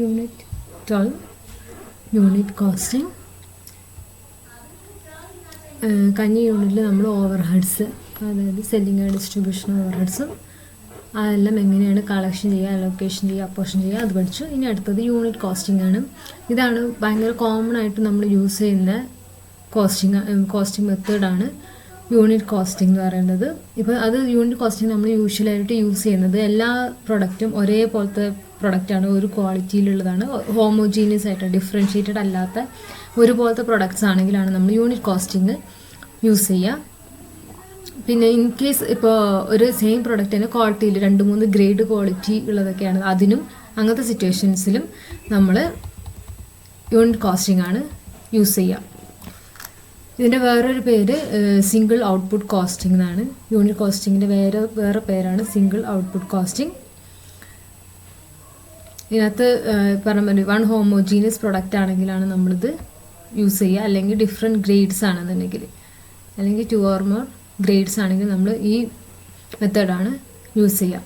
Unit 12 unit costing. കഴിഞ്ഞ യൂണിറ്റിൽ നമ്മൾ ഓവർ ഹെഡ്സ്, അതായത് സെല്ലിംഗ് ആൻഡ് ഡിസ്ട്രിബ്യൂഷൻ ഓവർ ഹെഡ്സും അതെല്ലാം എങ്ങനെയാണ് കളക്ഷൻ ചെയ്യുക, അലോക്കേഷൻ ചെയ്യുക, അപ്പോർഷൻ ചെയ്യുക അത് പഠിച്ചു. ഇനി അടുത്തത് യൂണിറ്റ് കോസ്റ്റിംഗ് ആണ്. ഇതാണ് ഭയങ്കര കോമൺ ആയിട്ട് നമ്മൾ യൂസ് ചെയ്യുന്ന കോസ്റ്റിംഗ് മെത്തേഡാണ് യൂണിറ്റ് കോസ്റ്റിംഗ് എന്ന് പറയുന്നത്. ഇപ്പോൾ അത് യൂണിറ്റ് കോസ്റ്റിംഗ് നമ്മൾ യൂഷ്വലായിട്ട് യൂസ് ചെയ്യുന്നത് എല്ലാ പ്രൊഡക്റ്റും ഒരേപോലത്തെ പ്രൊഡക്റ്റാണ്, ഒരു ക്വാളിറ്റിയിലുള്ളതാണ്, ഹോമോജീനിയസ് ആയിട്ട് ഡിഫറൻഷ്യേറ്റഡ് അല്ലാത്ത ഒരുപോലത്തെ പ്രൊഡക്ട്സ് ആണെങ്കിലാണ് നമ്മൾ യൂണിറ്റ് കോസ്റ്റിംഗ് യൂസ് ചെയ്യുക. പിന്നെ ഇൻ കേസ് ഇപ്പോൾ ഒരു സെയിം പ്രൊഡക്റ്റിന് ക്വാളിറ്റിയിൽ 2-3 ഗ്രേഡ് ക്വാളിറ്റി ഉള്ളതൊക്കെയാണ്, അതിനും അങ്ങനത്തെ സിറ്റുവേഷൻസിലും നമ്മൾ യൂണിറ്റ് കോസ്റ്റിംഗ് ആണ് യൂസ് ചെയ്യുക. ഇതിൻ്റെ വേറൊരു പേര് സിംഗിൾ ഔട്ട്പുട്ട് കോസ്റ്റിംഗ് എന്നാണ്. യൂണിറ്റ് കോസ്റ്റിങ്ങിൻ്റെ വേറെ പേരാണ് സിംഗിൾ ഔട്ട്പുട്ട് കോസ്റ്റിംഗ്. ഇതിനകത്ത് പറഞ്ഞ വൺ ഹോമോജീനിയസ് പ്രൊഡക്റ്റ് ആണെങ്കിലാണ് നമ്മളിത് യൂസ് ചെയ്യുക, അല്ലെങ്കിൽ ഡിഫറെൻറ്റ് ഗ്രേഡ്സ് ആണെന്നുണ്ടെങ്കിൽ, അല്ലെങ്കിൽ 2 or more ഗ്രേഡ്സ് ആണെങ്കിൽ നമ്മൾ ഈ മെത്തേഡാണ് യൂസ് ചെയ്യുക.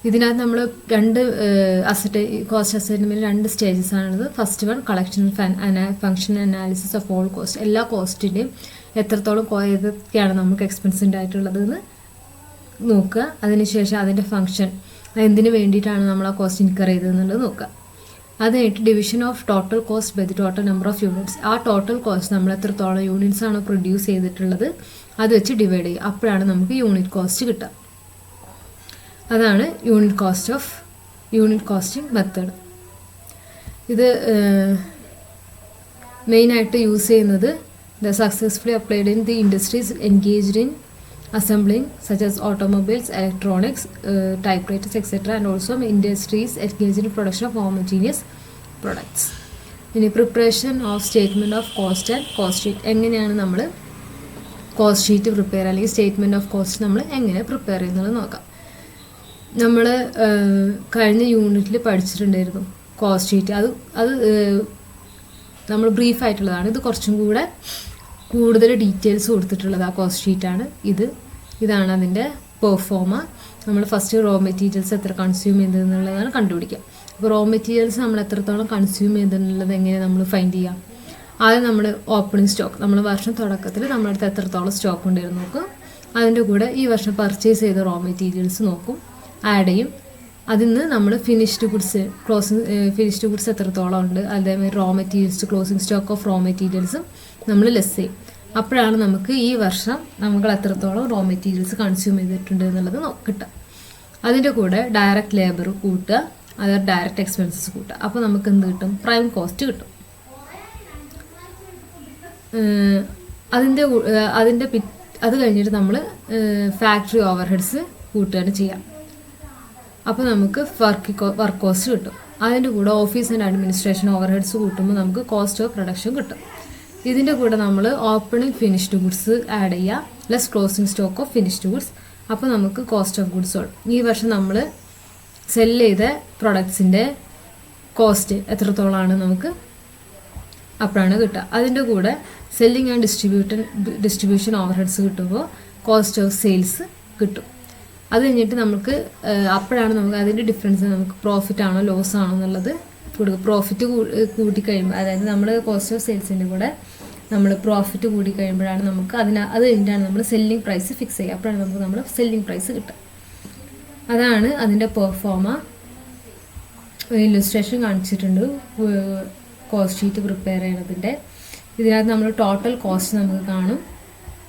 ഇതിനകത്ത് നമ്മൾ കോസ്റ്റ് അസൈൻമെൻറ്റിൽ 2 സ്റ്റേജസ് ആണുള്ളത്. First one collection function analysis of all cost, എല്ലാ കോസ്റ്റിൻ്റെയും എത്രത്തോളം ഏതൊക്കെയാണ് നമുക്ക് എക്സ്പെൻസ് ഉണ്ടായിട്ടുള്ളതെന്ന് നോക്കുക. അതിനുശേഷം അതിൻ്റെ ഫംഗ്ഷൻ, എന്തിനു വേണ്ടിയിട്ടാണ് നമ്മൾ ആ കോസ്റ്റ് ഇൻകർ ചെയ്തതെന്നുള്ളത് നോക്കുക. അത് കഴിഞ്ഞിട്ട് division of total cost by the total number of units, ആ ടോട്ടൽ കോസ്റ്റ് നമ്മൾ എത്രത്തോളം യൂണിറ്റ്സ് ആണോ പ്രൊഡ്യൂസ് ചെയ്തിട്ടുള്ളത് അത് വെച്ച് ഡിവൈഡ് ചെയ്യുക. അപ്പോഴാണ് നമുക്ക് യൂണിറ്റ് കോസ്റ്റ് കിട്ടുക. അതാണ് യൂണിറ്റ് കോസ്റ്റിംഗ് മെത്തേഡ്. ഇത് മെയിനായിട്ട് യൂസ് ചെയ്യുന്നത് successfully applied in the industries engaged in assembling such as automobiles, electronics, typewriters, etc. and also industries engaged in production of homogeneous products. ഇനി preparation of statement of cost and cost sheet, എങ്ങനെയാണ് നമ്മൾ cost sheet prepare അല്ലെങ്കിൽ statement of cost നമ്മൾ എങ്ങനെ prepare ചെയ്യുന്നത് നോക്കാം. നമ്മൾ കഴിഞ്ഞ യൂണിറ്റിൽ പഠിച്ചിട്ടുണ്ടായിരുന്നു കോസ്റ്റ് ഷീറ്റ്. അത് നമ്മൾ ബ്രീഫായിട്ടുള്ളതാണ്. ഇത് കുറച്ചും കൂടെ കൂടുതൽ ഡീറ്റെയിൽസ് കൊടുത്തിട്ടുള്ളത് ആ കോസ്റ്റ് ഷീറ്റാണ്. ഇതാണ് അതിൻ്റെ പെർഫോമ. നമ്മൾ ഫസ്റ്റ് റോ മെറ്റീരിയൽസ് എത്ര കൺസ്യൂം ചെയ്തതെന്നുള്ളതാണ് കണ്ടുപിടിക്കുക. അപ്പോൾ റോ മെറ്റീരിയൽസ് നമ്മൾ എത്രത്തോളം കൺസ്യൂം ചെയ്തെന്നുള്ളത് എങ്ങനെ നമ്മൾ ഫൈൻഡ് ചെയ്യാം? ആദ്യം നമ്മൾ ഓപ്പണിംഗ് സ്റ്റോക്ക്, നമ്മൾ വർഷം തുടക്കത്തിൽ നമ്മളടുത്ത് എത്രത്തോളം സ്റ്റോക്ക് ഉണ്ടായിരുന്നു നോക്കും. അതിൻ്റെ കൂടെ ഈ വർഷം പർച്ചേസ് ചെയ്ത റോ മെറ്റീരിയൽസ് നോക്കും, ആഡ് ചെയ്യും. അതിൽ നിന്ന് നമ്മൾ ഫിനിഷ്ഡ് ഗുഡ്സ് എത്രത്തോളം ഉണ്ട്, അതേമാതിരി raw materials, closing stock of raw മെറ്റീരിയൽസും നമ്മൾ ലെസ് ചെയ്യും. അപ്പോഴാണ് നമുക്ക് ഈ വർഷം നമ്മൾ എത്രത്തോളം റോ മെറ്റീരിയൽസ് കൺസ്യൂം ചെയ്തിട്ടുണ്ട് എന്നുള്ളത് കിട്ടുക. അതിൻ്റെ കൂടെ ഡയറക്റ്റ് ലേബർ കൂട്ടുക, അത് ഡയറക്റ്റ് എക്സ്പെൻസസ് കൂട്ടുക. അപ്പോൾ നമുക്ക് എന്ത് കിട്ടും? പ്രൈം കോസ്റ്റ് കിട്ടും. അത് കഴിഞ്ഞിട്ട് നമ്മൾ ഫാക്ടറി ഓവർ ഹെഡ്സ് കൂട്ടുകയാണ് ചെയ്യാം. അപ്പോൾ നമുക്ക് വർക്ക് കോസ്റ്റ് കിട്ടും. അതിൻ്റെ കൂടെ office and administration overheads കൂട്ടുമ്പോൾ നമുക്ക് കോസ്റ്റ് ഓഫ് പ്രൊഡക്ഷൻ കിട്ടും. ഇതിൻ്റെ കൂടെ നമ്മൾ ഓപ്പണിംഗ് ഫിനിഷ്ഡ് ഗുഡ്സ് ആഡ് ചെയ്യുക, less closing stock of finished goods. അപ്പോൾ നമുക്ക് കോസ്റ്റ് ഓഫ് ഗുഡ്സ് സോൾഡ്. ഈ വർഷം നമ്മൾ സെല് ചെയ്ത പ്രൊഡക്ട്സിൻ്റെ കോസ്റ്റ് എത്രത്തോളമാണ് നമുക്ക് അപ്പോഴാണ് കിട്ടുക. അതിൻ്റെ കൂടെ selling and distribution overheads കിട്ടുമ്പോൾ കോസ്റ്റ് ഓഫ് സെയിൽസ് കിട്ടും. അത് കഴിഞ്ഞിട്ട് നമുക്ക് അപ്പോഴാണ് നമുക്ക് അതിൻ്റെ ഡിഫറൻസ്, നമുക്ക് പ്രോഫിറ്റ് ആണോ ലോസ് ആണോ എന്നുള്ളത് കൊടുക്കും. പ്രോഫിറ്റ് കൂട്ടിക്കഴിയുമ്പോൾ, അതായത് നമ്മൾ കോസ്റ്റ് ഓഫ് സെയിൽസിൻ്റെ കൂടെ നമ്മൾ പ്രോഫിറ്റ് കൂടിക്കഴിയുമ്പോഴാണ് നമുക്ക് അത് കഴിഞ്ഞിട്ടാണ് നമ്മൾ സെല്ലിംഗ് പ്രൈസ് ഫിക്സ് ചെയ്യുക. അപ്പോഴാണ് നമുക്ക് സെല്ലിംഗ് പ്രൈസ് കിട്ടുക. അതാണ് അതിൻ്റെ പെർഫോമ. ഇല്ലുസ്ട്രേഷൻ കാണിച്ചിട്ടുണ്ട് കോസ്റ്റ് ഷീറ്റ് പ്രിപ്പയർ ചെയ്യണതിൻ്റെ. ഇതിനകത്ത് നമ്മൾ ടോട്ടൽ കോസ്റ്റ് നമുക്ക് കാണും.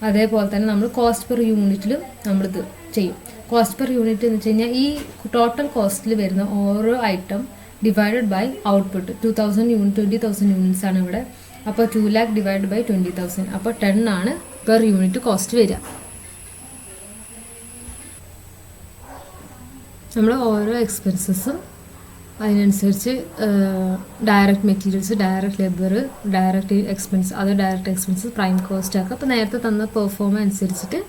അതേപോലെ തന്നെ നമ്മൾ കോസ്റ്റ് പെർ യൂണിറ്റിലും നമ്മളിത് ചെയ്യും. കോസ്റ്റ് പെർ യൂണിറ്റ് എന്ന് വെച്ച് കഴിഞ്ഞാൽ ഈ ടോട്ടൽ കോസ്റ്റിൽ വരുന്ന ഓരോ item divided by output. 20,000 units ആണ് ഇവിടെ. അപ്പോൾ 2 lakh ഡിവൈഡ് ബൈ 20,000, അപ്പോൾ 10 ആണ് പെർ യൂണിറ്റ് കോസ്റ്റ് വരിക. നമ്മൾ ഓരോ എക്സ്പെൻസസും അതിനനുസരിച്ച് direct materials, direct labour, direct expense, അത് ഡയറക്റ്റ് എക്സ്പെൻസ് പ്രൈം കോസ്റ്റ് ആക്കുക. അപ്പോൾ നേരത്തെ തന്ന പെർഫോമ അനുസരിച്ചിട്ട്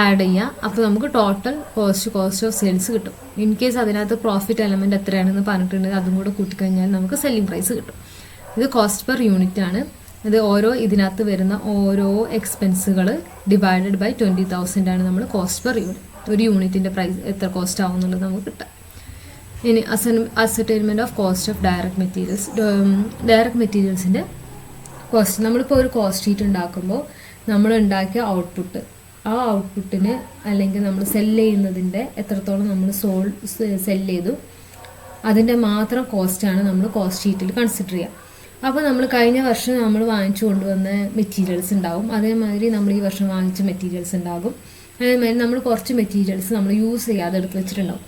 ആഡ് ചെയ്യുക. അപ്പോൾ നമുക്ക് ടോട്ടൽ കോസ്റ്റ് ഓഫ് സെയിൽസ് കിട്ടും. ഇൻ കേസ് അതിനകത്ത് പ്രോഫിറ്റ് എലമെൻറ്റ് എത്രയാണെന്ന് പറഞ്ഞിട്ടുണ്ടെങ്കിൽ അതും കൂടെ കൂട്ടിക്കഴിഞ്ഞാൽ നമുക്ക് സെല്ലിംഗ് പ്രൈസ് കിട്ടും. ഇത് കോസ്റ്റ് പെർ യൂണിറ്റ് ആണ്. ഇത് ഇതിനകത്ത് വരുന്ന ഓരോ എക്സ്പെൻസുകൾ ഡിവൈഡഡ് ബൈ 20,000 ആണ് നമ്മൾ കോസ്റ്റ് പെർ യൂണിറ്റ്. ഒരു യൂണിറ്റിൻ്റെ പ്രൈസ് എത്ര കോസ്റ്റ് ആവും എന്നുള്ളത് നമുക്ക് കിട്ടും. ഇനി ascertainment of cost of direct materials. Direct മെറ്റീരിയൽസിൻ്റെ കോസ്റ്റ്, നമ്മളിപ്പോൾ ഒരു കോസ്റ്റ് ഷീറ്റ് ഉണ്ടാക്കുമ്പോൾ നമ്മൾ ഉണ്ടാക്കിയ ഔട്ട്പുട്ട്, ആ ഔട്ട്പുട്ടിന് അല്ലെങ്കിൽ നമ്മൾ സെല്ല് ചെയ്യുന്നതിൻ്റെ എത്രത്തോളം നമ്മൾ സെല്ല് ചെയ്തു അതിൻ്റെ മാത്രം കോസ്റ്റാണ് നമ്മൾ കോസ്റ്റ് ഷീറ്റിൽ കൺസിഡർ ചെയ്യുക. അപ്പോൾ നമ്മൾ കഴിഞ്ഞ വർഷം നമ്മൾ വാങ്ങിച്ചു കൊണ്ടുവന്ന മെറ്റീരിയൽസ് ഉണ്ടാവും, അതേമാതിരി നമ്മൾ ഈ വർഷം വാങ്ങിച്ച മെറ്റീരിയൽസ് ഉണ്ടാകും, അതേമാതിരി നമ്മൾ കുറച്ച് മെറ്റീരിയൽസ് നമ്മൾ യൂസ് ചെയ്യാതെ എടുത്ത് വെച്ചിട്ടുണ്ടാവും.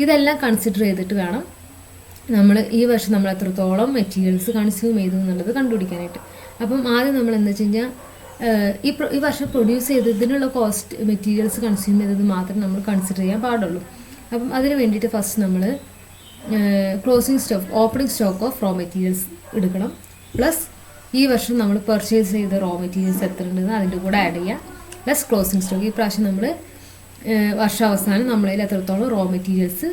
ഇതെല്ലാം കൺസിഡർ ചെയ്തിട്ട് വേണം നമ്മൾ ഈ വർഷം നമ്മൾ എത്രത്തോളം മെറ്റീരിയൽസ് കൺസ്യൂം ചെയ്തു എന്നുള്ളത് കണ്ടുപിടിക്കാനായിട്ട്. അപ്പം ആദ്യം നമ്മൾ എന്താ വെച്ച് കഴിഞ്ഞാൽ ഈ വർഷം പ്രൊഡ്യൂസ് ചെയ്തതിനുള്ള കോസ്റ്റ്, മെറ്റീരിയൽസ് കൺസ്യൂം ചെയ്തത് മാത്രം നമ്മൾ കൺസിഡർ ചെയ്യാൻ പാടുള്ളൂ. അപ്പം അതിന് വേണ്ടിയിട്ട് ഫസ്റ്റ് നമ്മൾ opening stock of raw materials എടുക്കണം, പ്ലസ് ഈ വർഷം നമ്മൾ പർച്ചേസ് ചെയ്ത റോ മെറ്റീരിയൽസ് എത്ര ഉണ്ടെന്ന് അതിൻ്റെ കൂടെ ആഡ് ചെയ്യുക, പ്ലസ് ക്ലോസിംഗ് സ്റ്റോക്ക്. ഈ പ്രാവശ്യം നമ്മൾ വർഷാവസാനം നമ്മളതിൽ എത്രത്തോളം റോ മെറ്റീരിയൽസ്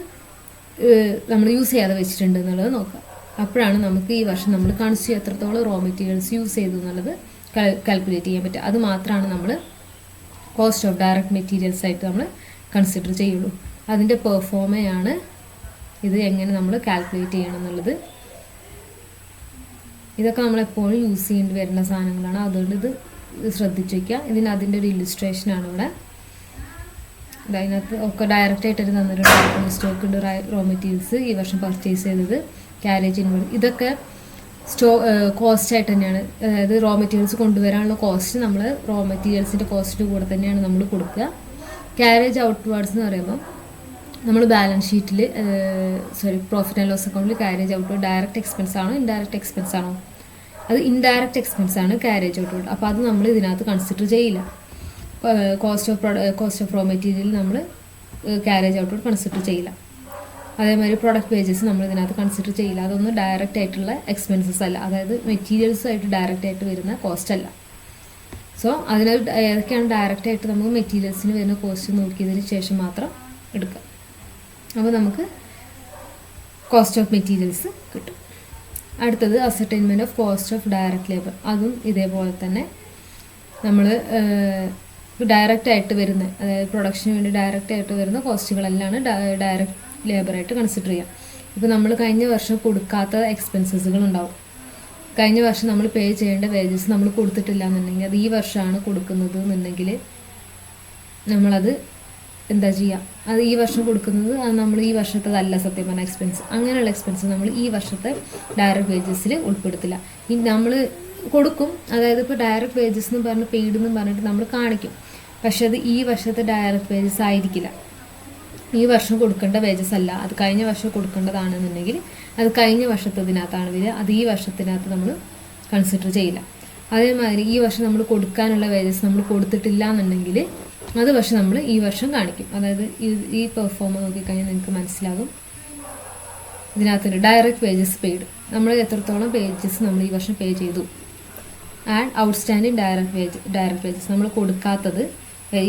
നമ്മൾ യൂസ് ചെയ്യാതെ വെച്ചിട്ടുണ്ട് എന്നുള്ളത് നോക്കുക. അപ്പോഴാണ് നമുക്ക് ഈ വർഷം നമ്മൾ എത്രത്തോളം റോ മെറ്റീരിയൽസ് യൂസ് ചെയ്തു എന്നുള്ളത് കാൽക്കുലേറ്റ് ചെയ്യാൻ പറ്റുക. അത് മാത്രമാണ് നമ്മൾ കോസ്റ്റ് ഓഫ് ഡയറക്റ്റ് മെറ്റീരിയൽസ് ആയിട്ട് നമ്മൾ കൺസിഡർ ചെയ്യുള്ളൂ. അതിൻ്റെ പെർഫോമയാണ് ഇത് എങ്ങനെ നമ്മൾ കാൽക്കുലേറ്റ് ചെയ്യണം എന്നുള്ളത്. ഇതൊക്കെ നമ്മളെപ്പോഴും യൂസ് ചെയ്യേണ്ടി വരുന്ന സാധനങ്ങളാണ്, അതുകൊണ്ട് ഇത് ശ്രദ്ധിച്ച് വയ്ക്കുക. അതിൻ്റെ ഒരു ഇല്ലുസ്ട്രേഷനാണ് ഇവിടെ. അതിനകത്ത് ഒക്കെ ഡയറക്റ്റായിട്ട് തന്നിട്ടുണ്ട്. സ്റ്റോക്ക് ഉണ്ട്, റോ മെറ്റീരിയൽസ് ഈ വർഷം പർച്ചേസ് ചെയ്തത്, ക്യാരേജ് ഇൻവോൾവ്, ഇതൊക്കെ കോസ്റ്റ് ആയിട്ട് തന്നെയാണ്. അതായത് റോ മെറ്റീരിയൽസ് കൊണ്ടുവരാനുള്ള കോസ്റ്റ് നമ്മൾ റോ മെറ്റീരിയൽസിൻ്റെ കോസ്റ്റിൻ്റെ കൂടെ തന്നെയാണ് നമ്മൾ കൊടുക്കുക. ക്യാരേജ് ഔട്ട്വേർഡ്സ് എന്ന് പറയുമ്പോൾ നമ്മൾ ബാലൻസ് ഷീറ്റിൽ പ്രോഫിറ്റ് ആൻഡ് ലോസ് അക്കൗണ്ടിൽ ക്യാരേജ് ഔട്ട്വേർഡ് ഡയറക്റ്റ് എക്സ്പെൻസ് ആണോ ഇൻഡയറക്റ്റ് എക്സ്പെൻസ് ആണോ? അത് ഇൻഡയറക്റ്റ് എക്സ്പെൻസ് ആണ് ക്യാരേജ് ഔട്ട്വേർഡ്. അപ്പോൾ അത് നമ്മൾ ഇതിനകത്ത് കൺസിഡർ ചെയ്യില്ല. കോസ്റ്റ് ഓഫ് റോ മെറ്റീരിയൽ നമ്മൾ ക്യാരേജ് ഔട്ട്വേർഡ് കൺസിഡർ ചെയ്യില്ല. അതേമാതിരി പ്രൊഡക്റ്റ് വേജസ് നമ്മൾ ഇതിനകത്ത് കൺസിഡർ ചെയ്യില്ല. അതൊന്നും ഡയറക്റ്റ് ആയിട്ടുള്ള എക്സ്പെൻസസ് അല്ല, അതായത് മെറ്റീരിയൽസുമായിട്ട് ഡയറക്റ്റ് ആയിട്ട് വരുന്ന കോസ്റ്റ് അല്ല. സോ അതിന് ഏതൊക്കെയാണ് ഡയറക്റ്റ് ആയിട്ട് നമുക്ക് മെറ്റീരിയൽസിന് വരുന്ന കോസ്റ്റ് നോക്കിയതിന് ശേഷം മാത്രം എടുക്കുക. അപ്പോൾ നമുക്ക് കോസ്റ്റ് ഓഫ് മെറ്റീരിയൽസ് കിട്ടും. അടുത്തത് ascertainment of cost of direct labour. അതും ഇതേപോലെ തന്നെ നമ്മൾ ഡയറക്റ്റ് ആയിട്ട് വരുന്ന, അതായത് പ്രൊഡക്ഷന് വേണ്ടി ഡയറക്റ്റ് ആയിട്ട് വരുന്ന കോസ്റ്റുകളെല്ലാം ഡയറക്റ്റ് ലേബറായിട്ട് കൺസിഡർ ചെയ്യാം. ഇപ്പോൾ നമ്മൾ കഴിഞ്ഞ വർഷം കൊടുക്കാത്ത എക്സ്പെൻസസുകൾ ഉണ്ടാവും. കഴിഞ്ഞ വർഷം നമ്മൾ പേ ചെയ്യേണ്ട വേജസ് നമ്മൾ കൊടുത്തിട്ടില്ല എന്നുണ്ടെങ്കിൽ അത് ഈ വർഷമാണ് കൊടുക്കുന്നത് എന്നുണ്ടെങ്കിൽ നമ്മളത് എന്താ ചെയ്യുക, അത് ഈ വർഷം കൊടുക്കുന്നത് അത് നമ്മൾ ഈ വർഷത്തേതല്ല സത്യം പറഞ്ഞ എക്സ്പെൻസ്. അങ്ങനെയുള്ള എക്സ്പെൻസ് നമ്മൾ ഈ വർഷത്തെ ഡയറക്റ്റ് വേജസിൽ ഉൾപ്പെടുത്തില്ല. നമ്മൾ കൊടുക്കും, അതായത് ഇപ്പോൾ ഡയറക്റ്റ് വേജസ് എന്ന് പറഞ്ഞ് പെയ്ഡ് എന്ന് പറഞ്ഞിട്ട് നമ്മൾ കാണിക്കും, പക്ഷെ അത് ഈ വർഷത്തെ ഡയറക്റ്റ് വേജസ് ആയിരിക്കില്ല. ഈ വർഷം കൊടുക്കേണ്ട വേജസ് അല്ല, അത് കഴിഞ്ഞ വർഷം കൊടുക്കേണ്ടതാണെന്നുണ്ടെങ്കിൽ അത് കഴിഞ്ഞ വർഷത്തതിനകത്താണ് വരിക, അത് ഈ വർഷത്തിനകത്ത് നമ്മൾ കൺസിഡർ ചെയ്യില്ല. അതേമാതിരി ഈ വർഷം നമ്മൾ കൊടുക്കാനുള്ള വേജസ് നമ്മൾ കൊടുത്തിട്ടില്ല എന്നുണ്ടെങ്കിൽ അത് പക്ഷെ നമ്മൾ ഈ വർഷം കാണിക്കും. അതായത് ഈ പെർഫോമ നോക്കിക്കഴിഞ്ഞാൽ നിങ്ങൾക്ക് മനസ്സിലാകും. ഇതിനകത്ത് ഡയറക്റ്റ് വേജസ് പെയ്ഡ്, നമ്മൾ എത്രത്തോളം വേജസ് നമ്മൾ ഈ വർഷം പേ ചെയ്തു. ആൻഡ് ഔട്ട്സ്റ്റാൻഡിങ് ഡയറക്റ്റ് വേജസ് നമ്മൾ കൊടുക്കാത്തത്,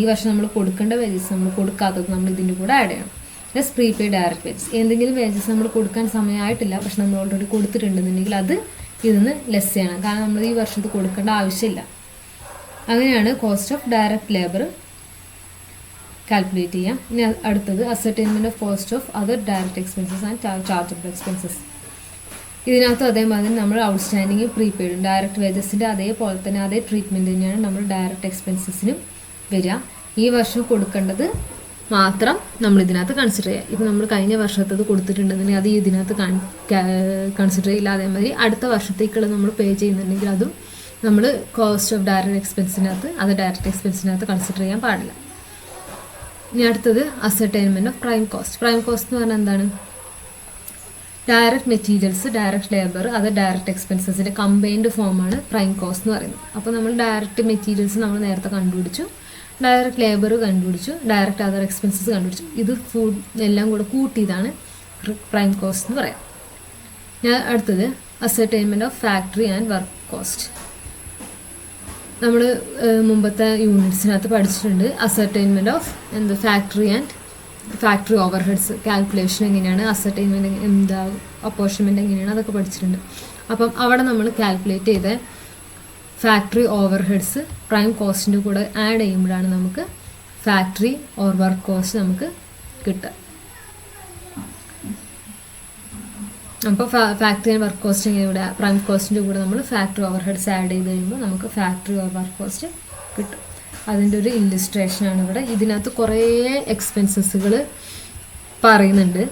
ഈ വർഷം നമ്മൾ കൊടുക്കേണ്ട വേജസ് നമ്മൾ കൊടുക്കാത്തത് നമ്മൾ ഇതിൻ്റെ കൂടെ ആഡ് ചെയ്യണം. പ്ലസ് പ്രീപെയ്ഡ് ഡയറക്റ്റ് വേജസ്, എന്തെങ്കിലും വേജസ് നമ്മൾ കൊടുക്കാൻ സമയമായിട്ടില്ല പക്ഷെ നമ്മൾ ഓൾറെഡി കൊടുത്തിട്ടുണ്ടെന്നുണ്ടെങ്കിൽ അത് ഇതിന്ന് ലെസ് ചെയ്യണം, കാരണം നമ്മൾ ഈ വർഷത്ത് കൊടുക്കേണ്ട ആവശ്യമില്ല. അങ്ങനെയാണ് cost of direct labour calculate ചെയ്യാം. ഇനി അടുത്തത് ascertainment of cost of other direct expenses and chargeable expenses. ഇതിനകത്ത് അതേമാതിരി നമ്മൾ ഔട്ട്സ്റ്റാൻഡിങ് പ്രീപെയ്ഡും ഡയറക്റ്റ് വേജസിൻ്റെ അതേപോലെ തന്നെ അതേ ട്രീറ്റ്മെൻറ്റ് തന്നെയാണ് നമ്മൾ ഡയറക്റ്റ് എക്സ്പെൻസസിനും വരിക. ഈ വർഷം കൊടുക്കേണ്ടത് മാത്രം നമ്മൾ ഇതിനകത്ത് കൺസിഡർ ചെയ്യുക. ഇപ്പോൾ നമ്മൾ കഴിഞ്ഞ വർഷത്തത് കൊടുത്തിട്ടുണ്ടെന്നുണ്ടെങ്കിൽ അത് ഇതിനകത്ത് കൺസിഡർ ചെയ്യില്ല. അതേമാതിരി അടുത്ത വർഷത്തേക്കുള്ള നമ്മൾ പേ ചെയ്യുന്നുണ്ടെങ്കിൽ അതും നമ്മൾ കോസ്റ്റ് ഓഫ് ഡയറക്റ്റ് എക്സ്പെൻസിനകത്ത് അത് ഡയറക്റ്റ് എക്സ്പെൻസിനകത്ത് കൺസിഡർ ചെയ്യാൻ പാടില്ല. ഇനി അടുത്തത് ascertainment of prime cost. Prime cost എന്ന് പറഞ്ഞാൽ എന്താണ്? ഡയറക്റ്റ് മെറ്റീരിയൽസ്, ഡയറക്റ്റ് ലേബർ, അത് ഡയറക്റ്റ് എക്സ്പെൻസസിൻ്റെ കമ്പൈൻഡ് ഫോമാണ് പ്രൈം കോസ്റ്റ് എന്ന് പറയുന്നത്. അപ്പോൾ നമ്മൾ ഡയറക്റ്റ് മെറ്റീരിയൽസ് നമ്മൾ നേരത്തെ കണ്ടുപിടിച്ചു, ഡയറക്റ്റ് ലേബർ കണ്ടുപിടിച്ചു, ഡയറക്റ്റ് അതർ എക്സ്പെൻസസ് കണ്ടുപിടിച്ചു. ഇത് എല്ലാം കൂടെ കൂട്ടിയതാണ് പ്രൈം കോസ്റ്റ് എന്ന് പറയാം. ഞാൻ അടുത്തത് ascertainment of factory and work cost. നമ്മൾ മുമ്പത്തെ യൂണിറ്റ്സിനകത്ത് പഠിച്ചിട്ടുണ്ട് ascertainment of factory overheads calculation എങ്ങനെയാണ്, അസർടൈൻമെൻറ്റ് എന്താ, അപ്പോർഷൻമെൻറ്റ് എങ്ങനെയാണ്, അതൊക്കെ പഠിച്ചിട്ടുണ്ട്. അപ്പം അവിടെ നമ്മൾ കാൽക്കുലേറ്റ് ചെയ്ത ഫാക്ടറി ഓവർഹെഡ്സ് പ്രൈം കോസ്റ്റിൻ്റെ കൂടെ ആഡ് ചെയ്യുമ്പോഴാണ് നമുക്ക് ഫാക്ടറി ഓർ വർക്ക് കോസ്റ്റ് നമുക്ക് കിട്ടുക. അപ്പോൾ ഫാക്ടറി ആൻഡ് വർക്ക് കോസ്റ്റിംഗ് ഇവിടെ പ്രൈം കോസ്റ്റിൻ്റെ കൂടെ നമ്മൾ ഫാക്ടറി ഓവർ ഹെഡ്സ് ആഡ് ചെയ്ത് കഴിയുമ്പോൾ നമുക്ക് ഫാക്ടറി വർക്ക് കോസ്റ്റ് കിട്ടും. അതിൻ്റെ ഒരു ഇല്ലുസ്ട്രേഷനാണ് ഇവിടെ. ഇതിനകത്ത് കുറേ എക്സ്പെൻസസുകൾ പറയുന്നുണ്ട്.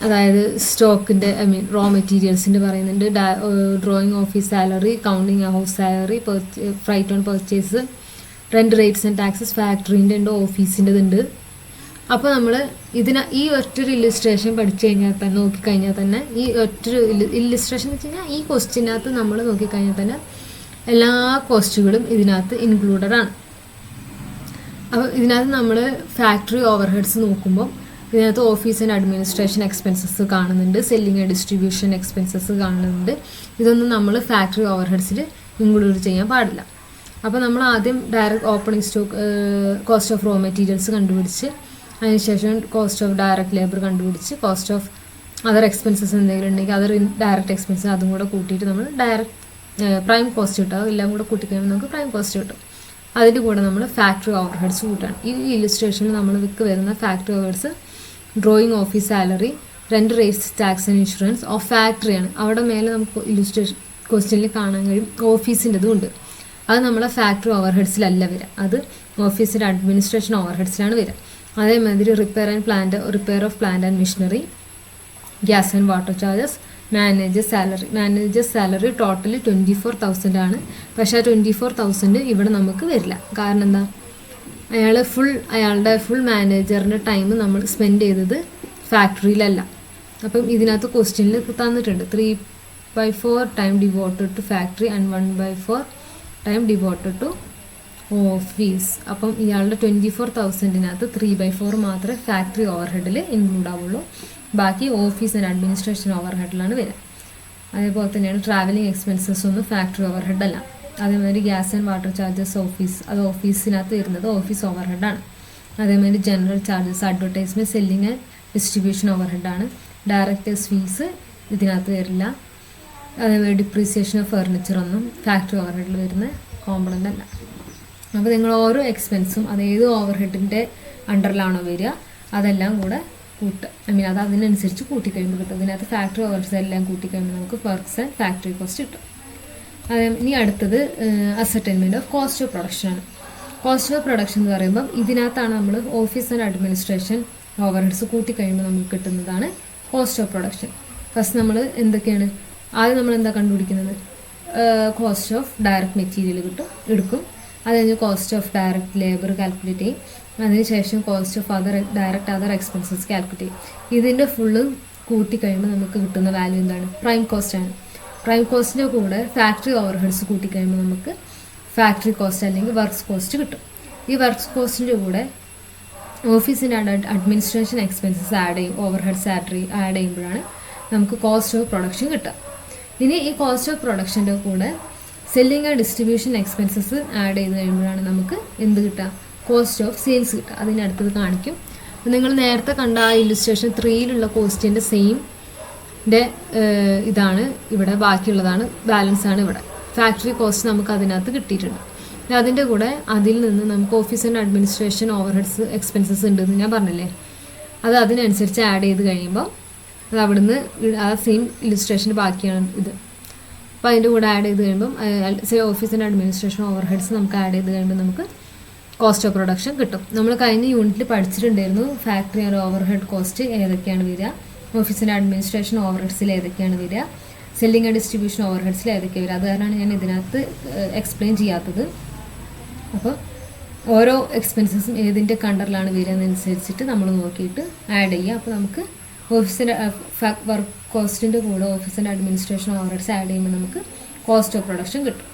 അതായത് സ്റ്റോക്കിൻ്റെ റോ മെറ്റീരിയൽസിൻ്റെ പറയുന്നുണ്ട്, drawing office salary, counting house salary, freight on purchase, rent rates and taxes, ഫാക്ടറീൻ്റെ ഉണ്ട്, ഓഫീസിൻ്റെതുണ്ട്. അപ്പോൾ നമ്മൾ ഈ ഒറ്റൊരു ഇല്ലുസ്ട്രേഷൻ പഠിച്ചു കഴിഞ്ഞാൽ തന്നെ നോക്കിക്കഴിഞ്ഞാൽ തന്നെ ഈ ഒറ്റൊരു ഇല്ലുസ്ട്രേഷൻ എന്ന് വെച്ച് കഴിഞ്ഞാൽ ഈ ക്വസ്റ്റ്യനകത്ത് നമ്മൾ നോക്കിക്കഴിഞ്ഞാൽ തന്നെ എല്ലാ കോസ്റ്റുകളും ഇതിനകത്ത് ഇൻക്ലൂഡഡ് ആണ്. അപ്പോൾ ഇതിനകത്ത് നമ്മൾ ഫാക്ടറി ഓവർ ഹെഡ്സ് നോക്കുമ്പോൾ ഇതിനകത്ത് ഓഫീസ് ആൻഡ് അഡ്മിനിസ്ട്രേഷൻ എക്സ്പെൻസസ് കാണുന്നുണ്ട്, സെല്ലിംഗ് ആൻഡ് ഡിസ്ട്രിബ്യൂഷൻ എക്സ്പെൻസസ് കാണുന്നുണ്ട്. ഇതൊന്നും നമ്മൾ ഫാക്ടറി ഓവർ ഹെഡ്സിൽ ഇൻക്ലൂഡ് ചെയ്യാൻ പാടില്ല. അപ്പോൾ നമ്മൾ ആദ്യം direct opening stock cost of raw materials കണ്ടുപിടിച്ച് അതിനുശേഷം കോസ്റ്റ് ഓഫ് ഡയറക്റ്റ് ലേബർ കണ്ടുപിടിച്ച് കോസ്റ്റ് ഓഫ് അതർ എക്സ്പെൻസസ് എന്തെങ്കിലും ഉണ്ടെങ്കിൽ അതർ ഡയറക്റ്റ് എക്സ്പെൻസ് അതും കൂടെ കൂട്ടിയിട്ട് നമ്മൾ ഡയറക്റ്റ് പ്രൈം കോസ്റ്റ് കിട്ടും. എല്ലാം കൂടെ കൂട്ടിക്കഴിയുമ്പോൾ നമുക്ക് പ്രൈം കോസ്റ്റ് കിട്ടും. അതിൻ്റെ കൂടെ നമ്മൾ ഫാക്ടറി ഓവർ ഹെഡ്സ് കൂട്ടാണ്. ഈ ഇല്ലുസ്ട്രേഷനിൽ നമ്മൾ വരുന്ന factory overheads drawing office salary, rent rates, tax and insurance of ഫാക്ടറിയാണ്. അവിടെ മേലെ നമുക്ക് ഇല്ലുസ്ട്രേഷൻ ക്വസ്റ്റ്യനിൽ കാണാൻ കഴിയും ഓഫീസിൻ്റെതും ഉണ്ട്. അത് നമ്മളെ ഫാക്ടറി ഓവർ ഹെഡ്സിലല്ല വരിക, അത് ഓഫീസിൻ്റെ അഡ്മിനിസ്ട്രേഷൻ ഓവർ ഹെഡ്സിലാണ് വരിക. അതേമാതിരി repair of plant and machinery, gas and water charges, manager salary total 24,000 ആണ്. പക്ഷേ ആ 24,000 ഇവിടെ നമുക്ക് വരില്ല. കാരണം എന്താ, അയാളുടെ ഫുൾ മാനേജറിൻ്റെ ടൈം നമ്മൾ സ്പെൻഡ് ചെയ്തത് ഫാക്ടറിയിലല്ല. അപ്പം ഇതിനകത്ത് ക്വസ്റ്റ്യനിൽ തന്നിട്ടുണ്ട് 3/4 time devoted to factory and 1/4 time devoted to office. അപ്പം ഇയാളുടെ 24,000-നകത്ത് 3/4 മാത്രമേ ഫാക്ടറി ഓവർ ഹെഡിൽ ഇൻക്ലൂഡ് ആവുള്ളൂ. ബാക്കി ഓഫീസ് ആൻഡ് അഡ്മിനിസ്ട്രേഷൻ ഓവർ ഹെഡിലാണ് വരിക. അതേപോലെ തന്നെയാണ് ട്രാവലിംഗ് എക്സ്പെൻസസ് ഒന്നും ഫാക്ടറി ഓവർ ഹെഡല്ല. അതേമാതിരി ഗ്യാസ് ആൻഡ് വാട്ടർ ചാർജസ് അത് ഓഫീസിനകത്ത് വരുന്നത് ഓഫീസ് ഓവർ ഹെഡാണ്. അതേമാതിരി general charges, advertisement, selling and distribution ഓവർ ഹെഡാണ്. ഡയറക്ടേഴ്സ് ഫീസ് ഇതിനകത്ത് വരില്ല. അതേമാതിരി ഡിപ്രീസിയേഷൻ ഓഫ് ഫർണിച്ചറൊന്നും ഫാക്ടറി ഓവർ ഹെഡിൽ വരുന്ന കോമ്പണൻ്റ് അല്ല. അപ്പോൾ നിങ്ങൾ ഓരോ എക്സ്പെൻസും അത് ഏത് ഓവർ ഹെഡിൻ്റെ അണ്ടറിലാണോ വരിക അതെല്ലാം കൂടെ കൂട്ടുക. അത് അതിനനുസരിച്ച് കൂട്ടിക്കഴിയുമ്പോൾ കിട്ടും. ഇതിനകത്ത് ഫാക്ടറി ഓവർസ് എല്ലാം കൂട്ടിക്കഴിയുമ്പോൾ നമുക്ക് വർക്ക്സ് ആൻഡ് ഫാക്ടറി കോസ്റ്റ് കിട്ടും. ഇനി അടുത്തത് അസർടൈൻമെൻറ്റ് ഓഫ് കോസ്റ്റ് ഓഫ് പ്രൊഡക്ഷനാണ്. കോസ്റ്റ് ഓഫ് പ്രൊഡക്ഷൻ എന്ന് പറയുമ്പോൾ ഇതിനകത്താണ് നമ്മൾ office and administration overheads കൂട്ടിക്കഴിയുമ്പോൾ നമുക്ക് കിട്ടുന്നതാണ് കോസ്റ്റ് ഓഫ് പ്രൊഡക്ഷൻ. ഫസ്റ്റ് നമ്മൾ എന്തൊക്കെയാണ് ആദ്യം നമ്മൾ എന്താ കണ്ടുപിടിക്കുന്നത്, കോസ്റ്റ് ഓഫ് ഡയറക്റ്റ് മെറ്റീരിയൽ എടുക്കും. അത് കഴിഞ്ഞ് cost of direct labour calculate ചെയ്യും. അതിനുശേഷം cost of other expenses calculate ചെയ്യും. ഇതിൻ്റെ ഫുള്ള് കൂട്ടിക്കഴിയുമ്പോൾ നമുക്ക് കിട്ടുന്ന വാല്യൂ എന്താണ്, പ്രൈം കോസ്റ്റ് ആണ്. പ്രൈം കോസ്റ്റിൻ്റെ കൂടെ ഫാക്ടറി ഓവർ ഹെഡ്സ് കൂട്ടിക്കഴിയുമ്പോൾ നമുക്ക് ഫാക്ടറി കോസ്റ്റ് അല്ലെങ്കിൽ വർക്ക്സ് കോസ്റ്റ് കിട്ടും. ഈ വർക്ക്സ് കോസ്റ്റിൻ്റെ കൂടെ ഓഫീസിൻ്റെ അഡ്മിനിസ്ട്രേഷൻ എക്സ്പെൻസസ് ആഡ് ചെയ്യും, ഓവർ ഹെഡ്സ് ആഡ് ചെയ്യുമ്പോഴാണ് നമുക്ക് കോസ്റ്റ് ഓഫ് പ്രൊഡക്ഷൻ കിട്ടുക. ഇനി ഈ കോസ്റ്റ് ഓഫ് പ്രൊഡക്ഷൻ്റെ കൂടെ selling and distribution expenses add ചെയ്ത് കഴിയുമ്പോഴാണ് നമുക്ക് എന്ത് കിട്ടുക, കോസ്റ്റ് ഓഫ് സെയിൽസ് കിട്ടുക. അതിനടുത്തത് കാണിക്കും. നിങ്ങൾ നേരത്തെ കണ്ട ആ ഇല്ലുസ്ട്രേഷൻ 3-ലുള്ള കോസ്റ്റിൻ്റെ ഇതാണ് ഇവിടെ, ബാക്കിയുള്ളതാണ് ബാലൻസ് ആണ് ഇവിടെ. ഫാക്ടറി കോസ്റ്റ് നമുക്ക് അതിനകത്ത് കിട്ടിയിട്ടുണ്ട്. അതിൻ്റെ കൂടെ അതിൽ നിന്ന് നമുക്ക് office and administration overheads expenses ഉണ്ടെന്ന് ഞാൻ പറഞ്ഞില്ലേ, അത് അതിനനുസരിച്ച് ആഡ് ചെയ്ത് കഴിയുമ്പോൾ അത് അവിടുന്ന് ആ സെയിം ഇല്ലുസ്ട്രേഷൻ്റെ ബാക്കിയാണ് ഇത്. അപ്പോൾ അതിൻ്റെ കൂടെ ആഡ് ചെയ്ത് കഴിയുമ്പം office and administration overheads നമുക്ക് ആഡ് ചെയ്ത് കഴിയുമ്പോൾ നമുക്ക് കോസ്റ്റ് ഓഫ് പ്രൊഡക്ഷൻ കിട്ടും. നമ്മൾ കഴിഞ്ഞ യൂണിറ്റിൽ പഠിച്ചിട്ടുണ്ടായിരുന്നു factory and overhead cost ഏതൊക്കെയാണ് വരിക, ഓഫീസ് ആൻഡ് അഡ്മിനിസ്ട്രേഷൻ ഓവർ ഹെഡ്സിൽ ഏതൊക്കെയാണ് വരിക, സെല്ലിംഗ് ആൻഡ് ഡിസ്ട്രിബ്യൂഷൻ ഓവർ ഹെഡ്സിൽ ഏതൊക്കെയാണ് വരിക. അത് കാരണമാണ് ഞാൻ ഇതിനകത്ത് എക്സ്പ്ലെയിൻ ചെയ്യാത്തത്. അപ്പോൾ ഓരോ എക്സ്പെൻസസും ഏതിൻ്റെ കണ്ടറിലാണ് വരിക എന്നനുസരിച്ചിട്ട് നമ്മൾ നോക്കിയിട്ട് ആഡ് ചെയ്യുക. അപ്പോൾ നമുക്ക് ഓഫീസിൻ്റെ വർക്ക് കോസ്റ്റിൻ്റെ കൂടെ office and administration overheads add ചെയ്യുമ്പോൾ നമുക്ക് കോസ്റ്റ് ഓഫ് പ്രൊഡക്ഷൻ കിട്ടും.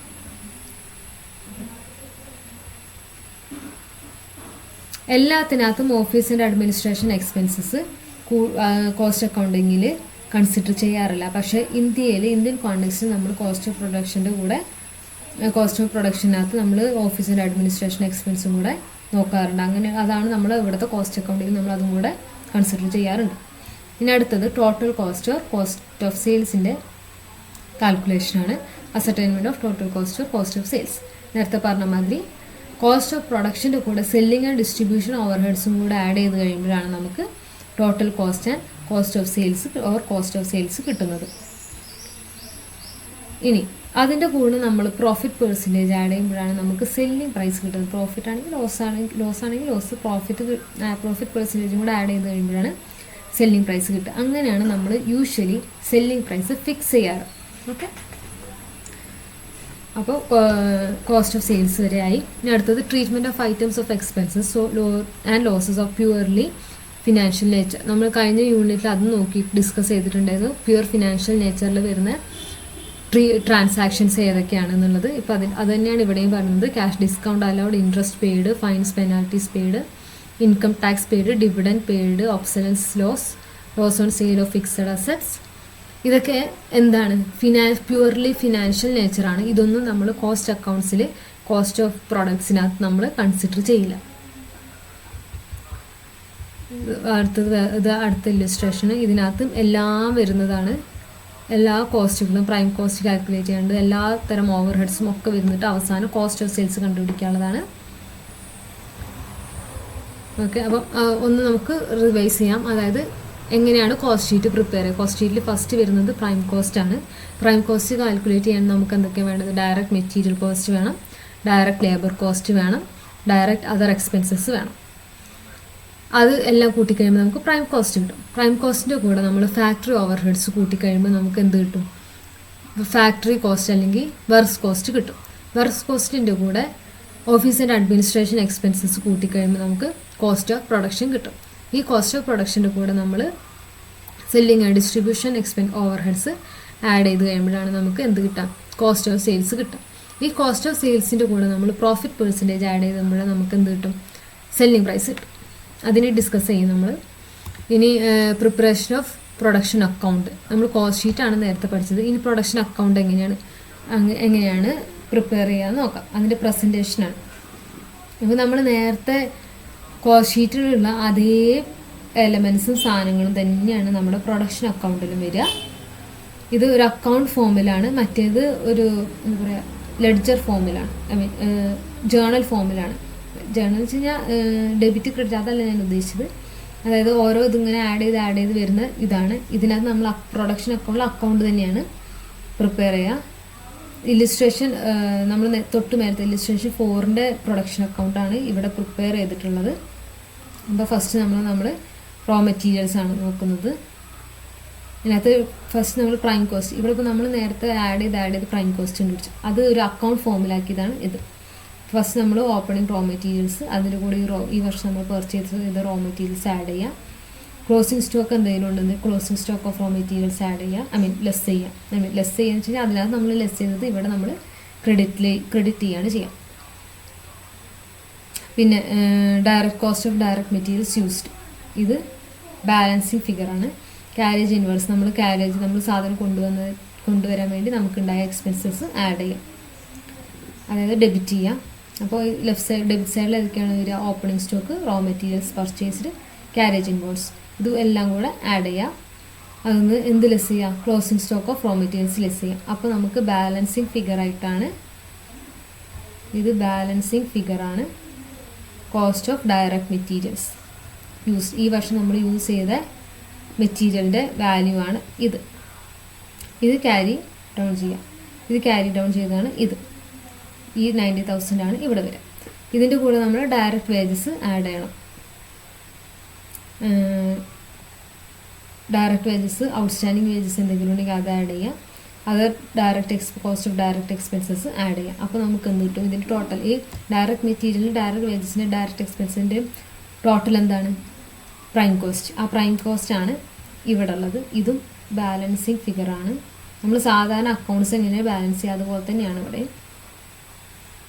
എല്ലാത്തിനകത്തും office and administration expenses cost അക്കൗണ്ടിങ്ങിൽ കൺസിഡർ ചെയ്യാറില്ല. പക്ഷേ ഇന്ത്യൻ കോണ്ടെക്സ്റ്റിൽ നമ്മൾ കോസ്റ്റ് ഓഫ് പ്രൊഡക്ഷൻ്റെ കൂടെ കോസ്റ്റ് ഓഫ് പ്രൊഡക്ഷനകത്ത് നമ്മൾ ഓഫീസ് ആൻഡ് അഡ്മിനിസ്ട്രേഷൻ എക്സ്പെൻസും കൂടെ നോക്കാറുണ്ട്. അങ്ങനെ അതാണ് നമ്മൾ ഇവിടുത്തെ കോസ്റ്റ് അക്കൗണ്ടിങ്ങിൽ നമ്മൾ അതും കൂടെ കൺസിഡർ ചെയ്യാറുണ്ട്. ഇനി അടുത്തത് ടോട്ടൽ കോസ്റ്റ് ഓഫ് സെയിൽസിൻ്റെ കാൽക്കുലേഷനാണ്. അസർടൈൻമെൻറ്റ് ഓഫ് ടോട്ടൽ കോസ്റ്റ് ഓഫ് സെയിൽസ്. നേരത്തെ പറഞ്ഞ മാതിരി കോസ്റ്റ് ഓഫ് പ്രൊഡക്ഷൻ്റെ കൂടെ സെല്ലിംഗ് ആൻഡ് ഡിസ്ട്രിബ്യൂഷൻ ഓവർ ഹെഡ്സും കൂടെ ആഡ് ചെയ്ത് കഴിയുമ്പോഴാണ് നമുക്ക് total cost and cost of sales or cost of sales കിട്ടുന്നത്. ഇനി അതിൻ്റെ കൂടെ നമ്മൾ പ്രോഫിറ്റ് പെർസെൻറ്റേജ് ആഡ് ചെയ്യുമ്പോഴാണ് നമുക്ക് സെല്ലിംഗ് പ്രൈസ് കിട്ടുന്നത്. പ്രോഫിറ്റ് ആണെങ്കിൽ ലോസ് ആണെങ്കിൽ പ്രോഫിറ്റ് പെർസെൻറ്റേജും കൂടെ ആഡ് ചെയ്ത് കഴിയുമ്പോഴാണ് സെല്ലിംഗ് പ്രൈസ് കിട്ടുക. അങ്ങനെയാണ് നമ്മൾ യൂഷ്വലി സെല്ലിംഗ് പ്രൈസ് ഫിക്സ് ചെയ്യാറ്. ഓക്കെ, അപ്പോൾ കോസ്റ്റ് ഓഫ് സെയിൽസ് വരെ ആയി. ഇനി അടുത്തത് treatment of items of expenses and losses of purely financial nature. നമ്മൾ കഴിഞ്ഞ യൂണിറ്റിൽ അത് നോക്കി ഡിസ്കസ് ചെയ്തിട്ടുണ്ടായിരുന്നു. പ്യുവർ ഫിനാൻഷ്യൽ നേച്ചറിൽ വരുന്ന ട്രാൻസാക്ഷൻസ് ഏതൊക്കെയാണെന്നുള്ളത്. ഇപ്പോൾ അത് തന്നെയാണ് ഇവിടെയും പറയുന്നത്. Cash discount allowed, interest paid, fines penalties paid, income tax paid, dividend paid, obsolescence loss on sale of fixed assets. ഇതൊക്കെ എന്താണ്? പ്യുവർലി ഫിനാൻഷ്യൽ നേച്ചറാണ്. ഇതൊന്നും നമ്മൾ കോസ്റ്റ് അക്കൗണ്ട്സിൽ കോസ്റ്റ് ഓഫ് പ്രൊഡക്ട്സിനകത്ത് നമ്മൾ കൺസിഡർ ചെയ്യില്ല. അടുത്ത ഇല്ലുസ്ട്രേഷൻ ഇതിനകത്തും എല്ലാം വരുന്നതാണ്. എല്ലാ കോസ്റ്റുകളും പ്രൈം കോസ്റ്റ് കാൽക്കുലേറ്റ് ചെയ്യാണ്ട് എല്ലാ തരം ഓവർ ഹെഡ്സും ഒക്കെ വരുന്നിട്ട് അവസാനം കോസ്റ്റ് ഓഫ് സെയിൽസ് കണ്ടുപിടിക്കാനുള്ളതാണ്. ഓക്കെ, അപ്പം ഒന്ന് നമുക്ക് റിവൈസ് ചെയ്യാം. അതായത് എങ്ങനെയാണ് കോസ്റ്റ് ഷീറ്റ് പ്രിപ്പയർ ചെയ്യുക. കോസ്റ്റ് ഷീറ്റിൽ ഫസ്റ്റ് വരുന്നത് പ്രൈം കോസ്റ്റ് ആണ്. പ്രൈം കോസ്റ്റ് കാൽക്കുലേറ്റ് ചെയ്യാൻ നമുക്ക് എന്തൊക്കെയാണ് വേണ്ടത്? ഡയറക്റ്റ് മെറ്റീരിയൽ കോസ്റ്റ് വേണം, ഡയറക്റ്റ് ലേബർ കോസ്റ്റ് വേണം, ഡയറക്റ്റ് അതർ എക്സ്പെൻസസ് വേണം. അത് എല്ലാം കൂട്ടിക്കഴിയുമ്പോൾ നമുക്ക് പ്രൈം കോസ്റ്റ് കിട്ടും. പ്രൈം കോസ്റ്റിൻ്റെ കൂടെ നമ്മൾ ഫാക്ടറി ഓവർ ഹെഡ്സ് കൂട്ടിക്കഴിയുമ്പോൾ നമുക്ക് എന്ത് കിട്ടും? ഫാക്ടറി കോസ്റ്റ് അല്ലെങ്കിൽ വർക്ക്സ് കോസ്റ്റ് കിട്ടും. വർക്ക്സ് കോസ്റ്റിൻ്റെ കൂടെ ഓഫീസ് ആൻഡ് അഡ്മിനിസ്ട്രേഷൻ എക്സ്പെൻസസ് കൂട്ടിക്കഴിയുമ്പോൾ നമുക്ക് കോസ്റ്റ് ഓഫ് പ്രൊഡക്ഷൻ കിട്ടും. ഈ കോസ്റ്റ് ഓഫ് പ്രൊഡക്ഷൻ്റെ കൂടെ നമ്മൾ selling and distribution overheads add ചെയ്ത് കഴിയുമ്പോഴാണ് നമുക്ക് എന്ത് കിട്ടാം? കോസ്റ്റ് ഓഫ് സെയിൽസ് കിട്ടും. ഈ കോസ്റ്റ് ഓഫ് സെയിൽസിൻ്റെ കൂടെ നമ്മൾ പ്രോഫിറ്റ് പെർസെൻറ്റേജ് ആഡ് ചെയ്തുമ്പോഴാണ് നമുക്ക് എന്ത് കിട്ടും? സെല്ലിംഗ് പ്രൈസ് കിട്ടും. അതിനെ ഡിസ്കസ് ചെയ്യും നമ്മൾ. ഇനി പ്രിപ്പറേഷൻ ഓഫ് പ്രൊഡക്ഷൻ അക്കൗണ്ട്. നമ്മൾ കോസ്റ്റ് ഷീറ്റാണ് നേരത്തെ പഠിച്ചത്. ഇനി പ്രൊഡക്ഷൻ അക്കൗണ്ട് എങ്ങനെയാണ് പ്രിപ്പയർ ചെയ്യാമെന്ന് നോക്കാം. അതിൻ്റെ പ്രസൻറ്റേഷനാണ്. ഇപ്പോൾ നമ്മൾ നേരത്തെ കോസ്റ്റ് ഷീറ്റിലുള്ള അതേ എലമെൻസും സാധനങ്ങളും തന്നെയാണ് നമ്മുടെ പ്രൊഡക്ഷൻ അക്കൗണ്ടിലും വരിക. ഇത് ഒരു അക്കൗണ്ട് ഫോമിലാണ്, മറ്റേത് ഒരു എന്താ പറയുക ലെഡ്ജർ ഫോമിലാണ്, ജേണൽ ഫോമിലാണ്. ജേണൽ വെച്ച് കഴിഞ്ഞാൽ ഡെബിറ്റ് ക്രെഡിറ്റ് അതല്ല ഞാൻ ഉദ്ദേശിച്ചത്. അതായത് ഓരോ ഇതിങ്ങനെ ആഡ് ചെയ്ത് വരുന്ന ഇതാണ്. ഇതിനകത്ത് നമ്മൾ പ്രൊഡക്ഷൻ അക്കൗണ്ട് തന്നെയാണ് പ്രിപ്പയർ ചെയ്യുക. ഇല്ലുസ്ട്രേഷൻ നമ്മൾ തൊട്ട് മേലത്തെ ഇല്ലുസ്ട്രേഷൻ 4ൻ്റെ പ്രൊഡക്ഷൻ അക്കൗണ്ടാണ് ഇവിടെ പ്രിപ്പയർ ചെയ്തിട്ടുള്ളത്. അപ്പോൾ ഫസ്റ്റ് നമ്മൾ റോ മെറ്റീരിയൽസ് ആണ് നോക്കുന്നത്. ഇതിനകത്ത് ഫസ്റ്റ് നമ്മൾ പ്രൈം കോസ്റ്റ്, ഇവിടെ ഇപ്പോൾ നമ്മൾ നേരത്തെ ആഡ് ചെയ്ത് പ്രൈം കോസ്റ്റ് കണ്ടുപിടിച്ചു. അത് ഒരു അക്കൗണ്ട് ഫോമിലാക്കിയതാണ് ഇത്. ഫസ്റ്റ് നമ്മൾ ഓപ്പണിംഗ് റോ മെറ്റീരിയൽസ്, അതിൻ്റെ കൂടെ ഈ വർഷം നമ്മൾ പർച്ചേസ് ചെയ്ത റോ മെറ്റീരിയൽസ് ആഡ് ചെയ്യുക. ക്ലോസിംഗ് സ്റ്റോക്ക് എന്തെങ്കിലും ഉണ്ടെങ്കിൽ closing stock of raw materials add ചെയ്യുക, ലെസ് ചെയ്യുക. ലെസ് ചെയ്യുക വെച്ച് കഴിഞ്ഞാൽ അതിനകത്ത് നമ്മൾ ലെസ് ചെയ്യുന്നത് ഇവിടെ നമ്മൾ ക്രെഡിറ്റ് ചെയ്യാണ് ചെയ്യുക. പിന്നെ direct cost of direct materials used, ഇത് ബാലൻസിങ് ഫിഗറാണ്. ക്യാരേജ് ഇൻവേഴ്സ്, നമ്മൾ സാധനം കൊണ്ടുവരാൻ വേണ്ടി നമുക്കുണ്ടായ എക്സ്പെൻസസ് ആഡ് ചെയ്യാം, അതായത് ഡെബിറ്റ് ചെയ്യാം. അപ്പോൾ ഡെബിറ്റ് സൈഡിൽ ഏതൊക്കെയാണ് വരിക? Opening stock, raw materials purchased, carriage inwards, ഇത് എല്ലാം കൂടെ ആഡ് ചെയ്യാം. അതൊന്ന് എന്ത് ലെസ് ചെയ്യാം? Closing stock of raw materials less ചെയ്യാം. അപ്പോൾ നമുക്ക് ബാലൻസിങ് ഫിഗറായിട്ടാണ് ഇത്. ബാലൻസിങ് ഫിഗറാണ് cost of direct materials used. ഈ വർഷം നമ്മൾ യൂസ് ചെയ്ത മെറ്റീരിയലിൻ്റെ വാല്യൂ ആണ് ഇത്. ക്യാരി ഡൗൺ ചെയ്യാം. ഇത് ക്യാരി ഡൗൺ ചെയ്താണ് ഇത്. ഈ 90,000 ആണ് ഇവിടെ വരിക. ഇതിൻ്റെ കൂടെ നമ്മൾ ഡയറക്റ്റ് വേജസ് ആഡ് ചെയ്യണം. ഡയറക്റ്റ് വേജസ്, ഔട്ട്സ്റ്റാൻഡിങ് വേജസ് എന്തെങ്കിലും ഉണ്ടെങ്കിൽ അത് ആഡ് ചെയ്യാം. Other cost of direct expenses add ചെയ്യാം. അപ്പോൾ നമുക്ക് എന്ത് കിട്ടും? ഇതിൻ്റെ ടോട്ടൽ ഈ ഡയറക്റ്റ് മെറ്റീരിയലിന്, ഡയറക്റ്റ് വേജസിൻ്റെ, ഡയറക്റ്റ് എക്സ്പെൻസിൻ്റെ ടോട്ടൽ എന്താണ്? Prime cost. ആ പ്രൈം കോസ്റ്റ് ആണ് ഇവിടെ ഉള്ളത്. ഇതും ബാലൻസിങ് ഫിഗറാണ്. നമ്മൾ സാധാരണ അക്കൗണ്ട്സ് എങ്ങനെ ബാലൻസ് ചെയ്യുക അതുപോലെ തന്നെയാണ് ഇവിടെ.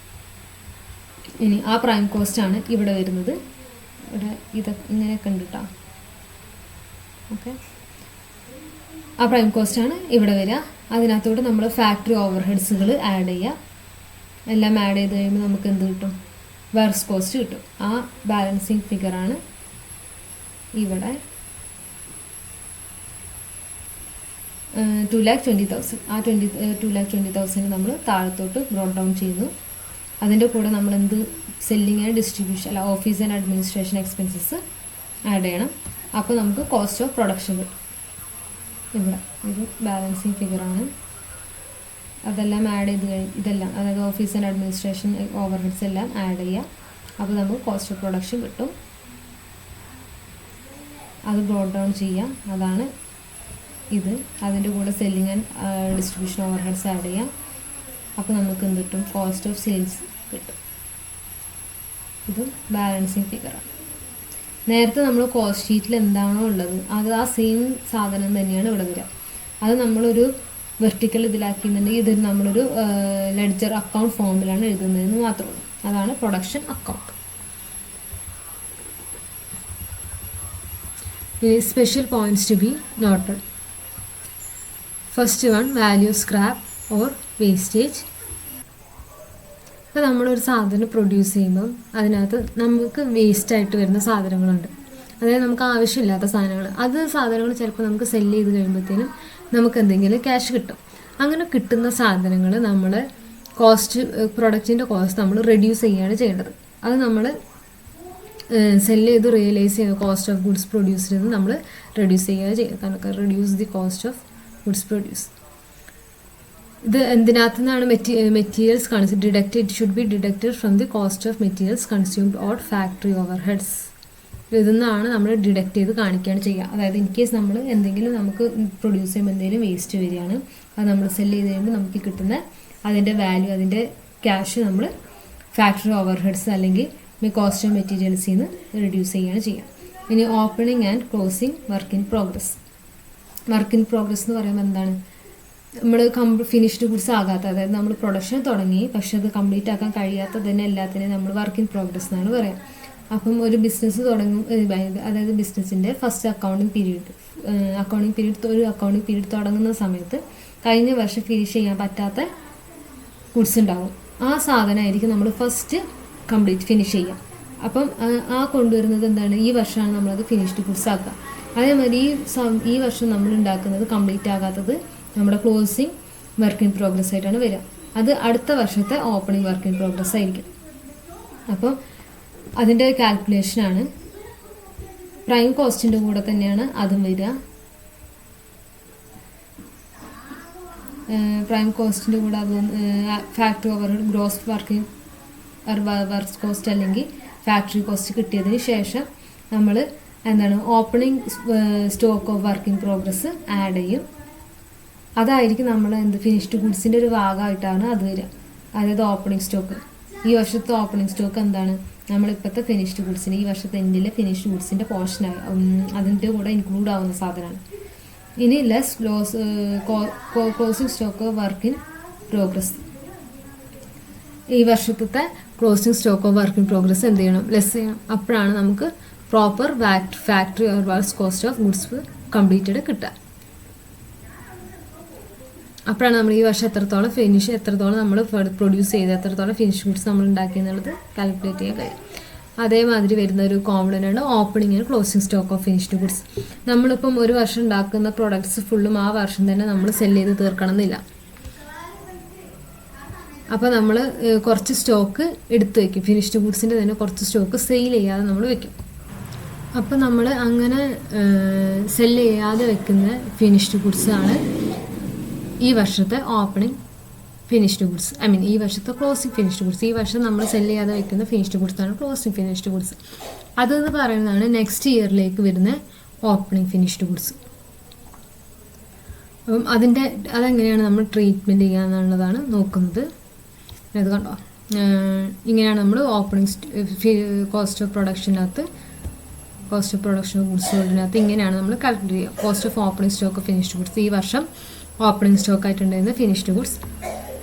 ഇനി ആ പ്രൈം കോസ്റ്റ് ആണ് ഇവിടെ വരുന്നത്. ഇവിടെ ഇങ്ങനെയൊക്കെ ഉണ്ട് കേട്ടോ. ഓക്കെ, ആ പ്രൈം കോസ്റ്റ് ആണ് ഇവിടെ വരിക. അതിനകത്തോട്ട് നമ്മൾ ഫാക്ടറി ഓവർ ഹെഡ്സുകൾ ആഡ് ചെയ്യുക. എല്ലാം ആഡ് ചെയ്ത് കഴിയുമ്പോൾ നമുക്ക് എന്ത് കിട്ടും? വർക്ക്സ് കോസ്റ്റ് കിട്ടും. ആ ബാലൻസിങ് ഫിഗറാണ് ഇവിടെ 2,20,000. ആ 2,20,000 നമ്മൾ താഴത്തോട്ട് ബ്രോട്ട് ഡൗൺ ചെയ്യുന്നു. അതിൻ്റെ കൂടെ നമ്മൾ selling and distribution office and administration expenses add ചെയ്യണം. അപ്പോൾ നമുക്ക് കോസ്റ്റ് ഓഫ് പ്രൊഡക്ഷൻ കിട്ടും. ഇവിടെ ഇത് ബാലൻസിങ് ഫിഗറാണ്. അതെല്ലാം ആഡ് ചെയ്ത് ഇതെല്ലാം അതായത് ഓഫീസ് ആൻഡ് അഡ്മിനിസ്ട്രേഷൻ ഓവർഹെഡ്സ് എല്ലാം ആഡ് ചെയ്യുക. അപ്പോൾ നമുക്ക് കോസ്റ്റ് ഓഫ് പ്രൊഡക്ഷൻ കിട്ടും. അത് ബ്രോട്ട് ഡൗൺ ചെയ്യാം. അതാണ് ഇത്. അതിൻ്റെ കൂടെ selling and distribution overheads add ചെയ്യാം. അപ്പോൾ നമുക്ക് എന്ത് കിട്ടും? കോസ്റ്റ് ഓഫ് സെയിൽസ് കിട്ടും. ഇത് ബാലൻസിങ് ഫിഗറാണ്. നേരത്തെ നമ്മൾ കോസ്റ്റ് ഷീറ്റിൽ എന്താണോ ഉള്ളത് അത് ആ സെയിം സാധനം തന്നെയാണ് ഇവിടെ വരിക. അത് നമ്മളൊരു വെർട്ടിക്കൽ ഇതിലാക്കിയിട്ടുണ്ടെങ്കിൽ ഇത് നമ്മളൊരു ലെഡ്ജർ അക്കൗണ്ട് ഫോമിലാണ് എഴുതുന്നതെന്ന് മാത്രമേ ഉള്ളൂ. അതാണ് production account. Special points to be noted. First one, value scrap or wastage. ഇപ്പോൾ നമ്മളൊരു സാധനം പ്രൊഡ്യൂസ് ചെയ്യുമ്പം അതിനകത്ത് നമുക്ക് വേസ്റ്റായിട്ട് വരുന്ന സാധനങ്ങളുണ്ട്. അതായത് നമുക്ക് ആവശ്യമില്ലാത്ത സാധനങ്ങൾ. അത് സാധനങ്ങൾ ചിലപ്പോൾ നമുക്ക് സെല്ല് ചെയ്ത് കഴിയുമ്പോഴത്തേനും നമുക്ക് എന്തെങ്കിലും ക്യാഷ് കിട്ടും. അങ്ങനെ കിട്ടുന്ന സാധനങ്ങൾ നമ്മൾ പ്രൊഡക്റ്റിൻ്റെ കോസ്റ്റ് നമ്മൾ റെഡ്യൂസ് ചെയ്യുകയാണ് ചെയ്യേണ്ടത്. അത് നമ്മൾ സെല്ല് ചെയ്ത് റിയലൈസ് ചെയ്യുന്ന കോസ്റ്റ് ഓഫ് ഗുഡ്സ് പ്രൊഡ്യൂസ് ചെയ്ത് നമ്മൾ റെഡ്യൂസ് ചെയ്യുക ചെയ്യുക. Reduce the cost of goods produce. ഇത് എന്തിനകത്തു നിന്നാണ് materials deducted? It should be deducted from the cost of materials consumed or factory overheads. ഇതിൽ നിന്നാണ് നമ്മൾ ഡിഡക്റ്റ് ചെയ്ത് കാണിക്കുകയാണ് ചെയ്യുക. അതായത് ഇൻ കേസ് നമ്മൾ എന്തെങ്കിലും നമുക്ക് പ്രൊഡ്യൂസ് ചെയ്യുമ്പോൾ എന്തെങ്കിലും വേസ്റ്റ് വരികയാണ്, അത് നമ്മൾ സെല്ല് ചെയ്ത് കഴിയുമ്പോൾ നമുക്ക് കിട്ടുന്ന അതിൻ്റെ വാല്യൂ, അതിൻ്റെ ക്യാഷ് നമ്മൾ ഫാക്ടറി ഓവർ ഹെഡ്സ് അല്ലെങ്കിൽ കോസ്റ്റ് ഓഫ് മെറ്റീരിയൽസിൽ നിന്ന് റെഡ്യൂസ് ചെയ്യുകയാണ് ചെയ്യുക. ഇനി opening and closing work in progress. Work in progress എന്ന് പറയുമ്പോൾ എന്താണ്? നമ്മൾ ഫിനിഷ്ഡ് ഗുഡ്സ് ആകാത്ത, അതായത് നമ്മൾ പ്രൊഡക്ഷൻ തുടങ്ങി പക്ഷെ അത് കംപ്ലീറ്റ് ആക്കാൻ കഴിയാത്തതിനെ എല്ലാത്തിനെയും നമ്മൾ വർക്ക് ഇൻ പ്രോഗ്രസ് എന്നാണ് പറയാം. അപ്പം ഒരു ബിസിനസ് തുടങ്ങും, അതായത് ബിസിനസ്സിൻ്റെ ഫസ്റ്റ് അക്കൗണ്ടിങ് പീരീഡ് ഒരു അക്കൗണ്ടിങ് പീരീഡ് തുടങ്ങുന്ന സമയത്ത് കഴിഞ്ഞ വർഷം ഫിനിഷ് ചെയ്യാൻ പറ്റാത്ത ഗുഡ്സ് ഉണ്ടാവും. ആ സാധനമായിരിക്കും നമ്മൾ ഫസ്റ്റ് ഫിനിഷ് ചെയ്യുക. അപ്പം ആ കൊണ്ടുവരുന്നത് എന്താണ്? ഈ വർഷമാണ് നമ്മളത് ഫിനിഷ്ഡ് ഗുഡ്സ് ആക്കുക. അതേമാതിരി ഈ വർഷം നമ്മൾ ഉണ്ടാക്കുന്നത് കംപ്ലീറ്റ് ആകാത്തത് നമ്മുടെ ക്ലോസിങ് വർക്ക് ഇൻ പ്രോഗ്രസ് ആയിട്ടാണ് വരിക. അത് അടുത്ത വർഷത്തെ ഓപ്പണിംഗ് വർക്ക് ഇൻ പ്രോഗ്രസ് ആയിരിക്കും. അപ്പം അതിൻ്റെ കാൽക്കുലേഷനാണ്. പ്രൈം കോസ്റ്റിൻ്റെ കൂടെ തന്നെയാണ് അതും വരിക. പ്രൈം കോസ്റ്റിൻ്റെ കൂടെ അത് factory over gross working work cost അല്ലെങ്കിൽ ഫാക്ടറി കോസ്റ്റ് കിട്ടിയതിന് ശേഷം നമ്മൾ എന്താണ് opening stock of work in progress add ചെയ്യും. അതായിരിക്കും നമ്മൾ ഫിനിഷ്ഡ് ഗുഡ്സിൻ്റെ ഒരു ഭാഗമായിട്ടാണ് അത് വരിക. അതായത് ഓപ്പണിംഗ് സ്റ്റോക്ക്, ഈ വർഷത്തെ ഓപ്പണിംഗ് സ്റ്റോക്ക് എന്താണ്? നമ്മളിപ്പോഴത്തെ ഫിനിഷ്ഡ് ഗുഡ്സിന് ഈ വർഷത്തെ എൻഡിലെ ഫിനിഷ്ഡ് ഗുഡ്സിൻ്റെ പോർഷനായി അതിൻ്റെ കൂടെ ഇൻക്ലൂഡ് ആവുന്ന സാധനമാണ്. ഇനി closing stock work in progress. ഈ വർഷത്തെ closing stock of work in progress എന്ത് ചെയ്യണം? ലെസ് ചെയ്യണം. അപ്പോഴാണ് നമുക്ക് proper factory or works cost of goods completed കിട്ടുക. അപ്പോഴാണ് നമ്മൾ ഈ വർഷം എത്രത്തോളം നമ്മൾ പ്രൊഡ്യൂസ് ചെയ്ത് എത്രത്തോളം ഫിനിഷ് ഗുഡ്സ് നമ്മൾ ഉണ്ടാക്കി എന്നുള്ളത് കാൽക്കുലേറ്റ് ചെയ്യാൻ കഴിയും. അതേമാതിരി വരുന്ന ഒരു കോമ്പണൻ്റാണ് opening and closing stock of finished goods. നമ്മളിപ്പം ഒരു വർഷം ഉണ്ടാക്കുന്ന പ്രൊഡക്ട്സ് ഫുള്ളും ആ വർഷം തന്നെ നമ്മൾ സെല്ല് ചെയ്ത് തീർക്കണം എന്നില്ല. അപ്പോൾ നമ്മൾ കുറച്ച് സ്റ്റോക്ക് എടുത്ത് വയ്ക്കും. ഫിനിഷ്ഡ് ഗുഡ്സിൻ്റെ തന്നെ കുറച്ച് സ്റ്റോക്ക് സെയിൽ ചെയ്യാതെ നമ്മൾ വെക്കും. അപ്പോൾ നമ്മൾ അങ്ങനെ സെല്ല് ചെയ്യാതെ വെക്കുന്ന ഫിനിഷ്ഡ് ഗുഡ്സാണ് ഈ വർഷത്തെ ഓപ്പണിംഗ് ഫിനിഷ്ഡ് ഗുഡ്സ്. ഈ വർഷത്തെ ക്ലോസിംഗ് ഫിനിഷ്ഡ് ഗുഡ്സ്. ഈ വർഷം നമ്മൾ സെല്ല് ചെയ്യാതെ വെക്കുന്ന ഫിനിഷ്ഡ് ഗുഡ്സാണ് ക്ലോസിംഗ് ഫിനിഷ്ഡ് ഗുഡ്സ്. അതെന്ന് പറയുന്നതാണ് നെക്സ്റ്റ് ഇയറിലേക്ക് വരുന്ന ഓപ്പണിംഗ് ഫിനിഷ്ഡ് ഗുഡ്സ്. അപ്പം അതെങ്ങനെയാണ് നമ്മൾ ട്രീറ്റ്മെൻറ്റ് ചെയ്യുക എന്നുള്ളതാണ് നോക്കുന്നത്. അത് കണ്ടോ, ഇങ്ങനെയാണ് നമ്മൾ ഓപ്പണിംഗ് കോസ്റ്റ് ഓഫ് പ്രൊഡക്ഷനകത്ത് cost of production of goods സോൾഡിനകത്ത് ഇങ്ങനെയാണ് നമ്മൾ കാൽക്കുലേറ്റ് ചെയ്യുക. Cost of opening stock of finished goods. ഈ വർഷം ഓപ്പണിംഗ് സ്റ്റോക്ക് ആയിട്ടുണ്ടായിരുന്ന finished goods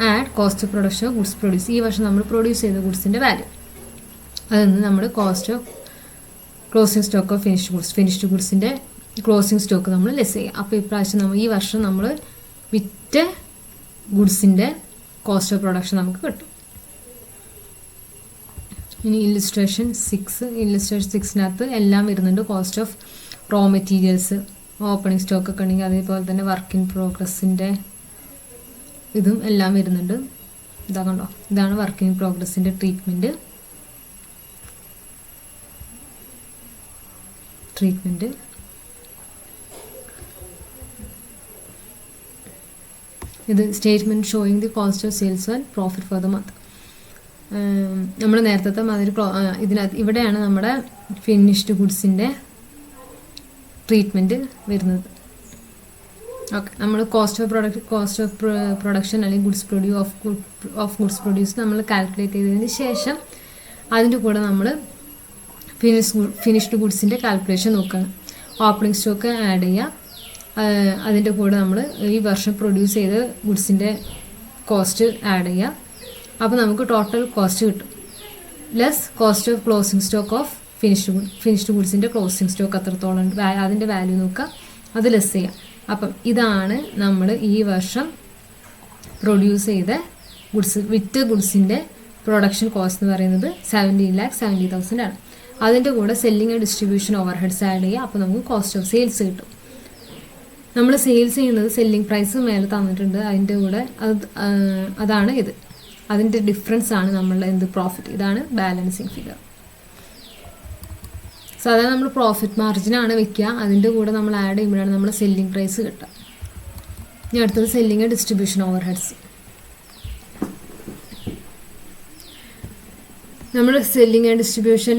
add cost of production of goods produce. ഈ വർഷം നമ്മൾ പ്രൊഡ്യൂസ് ചെയ്ത ഗുഡ്സിൻ്റെ വാല്യൂ. അതൊന്ന് നമ്മൾ cost of closing stock of finished ഗുഡ്സിൻ്റെ ക്ലോസിംഗ് സ്റ്റോക്ക് നമ്മൾ ലെസ് ചെയ്യുക. അപ്പോൾ ഇപ്രാവശ്യം ഈ വർഷം നമ്മൾ വിറ്റ ഗുഡ്സിൻ്റെ കോസ്റ്റ് ഓഫ് പ്രൊഡക്ഷൻ നമുക്ക് കിട്ടും. ഇനി ഇല്ലുസ്ട്രേഷൻ 6 എല്ലാം വരുന്നുണ്ട്. Cost of raw materials, opening stock ഒക്കെ ഉണ്ടെങ്കിൽ അതേപോലെ തന്നെ വർക്ക് ഇൻ പ്രോഗ്രസിൻ്റെ ഇതും എല്ലാം വരുന്നുണ്ട്. ഇതാ കണ്ടോ, ഇതാണ് വർക്ക് ഇൻ പ്രോഗ്രസിൻ്റെ ട്രീറ്റ്മെൻറ്റ്. ഇത് statement showing the cost of sales and profit for the month. നമ്മൾ നേരത്തെ മാതിരി ഇതിനകത്ത് ഇവിടെയാണ് നമ്മുടെ ഫിനിഷ്ഡ് ഗുഡ്സിൻ്റെ ട്രീറ്റ്മെൻറ്റ് വരുന്നത്. ഓക്കെ, നമ്മൾ കോസ്റ്റ് ഓഫ് പ്രൊഡക്ഷൻ അല്ലെങ്കിൽ ഗുഡ്സ് പ്രൊഡ്യൂസ് നമ്മൾ കാൽക്കുലേറ്റ് ചെയ്തതിന് ശേഷം അതിൻ്റെ കൂടെ നമ്മൾ ഫിനിഷ്ഡ് ഗുഡ്സിൻ്റെ കാൽക്കുലേഷൻ നോക്കുകയാണ്. ഓപ്പണിംഗ് സ്റ്റോക്ക് ആഡ് ചെയ്യുക, അതിൻ്റെ കൂടെ നമ്മൾ ഈ വർഷം പ്രൊഡ്യൂസ് ചെയ്ത ഗുഡ്സിൻ്റെ കോസ്റ്റ് ആഡ് ചെയ്യുക. അപ്പോൾ നമുക്ക് ടോട്ടൽ കോസ്റ്റ് കിട്ടും. Less cost of closing stock of finished ഗുഡ്സിൻ്റെ ക്ലോസിംഗ് സ്റ്റോക്ക് എത്രത്തോളം ഉണ്ട് അതിൻ്റെ വാല്യൂ നോക്കുക, അത് ലെസ് ചെയ്യാം. അപ്പം ഇതാണ് നമ്മൾ ഈ വർഷം പ്രൊഡ്യൂസ് ചെയ്ത വിറ്റ് ഗുഡ്സിൻ്റെ പ്രൊഡക്ഷൻ കോസ്റ്റ് എന്ന് പറയുന്നത് 17,70,000 ആണ്. അതിൻ്റെ കൂടെ selling and distribution overheads add ചെയ്യുക. അപ്പോൾ നമുക്ക് കോസ്റ്റ് ഓഫ് സെയിൽസ് കിട്ടും. നമ്മൾ സെയിൽസ് ചെയ്യുന്നത് സെല്ലിംഗ് പ്രൈസ് മേലെ തന്നിട്ടുണ്ട്, അതിൻ്റെ കൂടെ അതാണ് ഇത്. അതിൻ്റെ ഡിഫറൻസ് ആണ് നമ്മളുടെ പ്രോഫിറ്റ്. ഇതാണ് ബാലൻസിങ് ഫിഗർ. സാധാരണ നമ്മൾ പ്രോഫിറ്റ് മാർജിനാണ് വെക്കുക, അതിൻ്റെ കൂടെ നമ്മൾ ആഡ് ചെയ്യുമ്പോഴാണ് നമ്മൾ സെല്ലിംഗ് പ്രൈസ് കിട്ടുക. ഇനി അടുത്തത് selling and distribution overheads. നമ്മൾ selling and distribution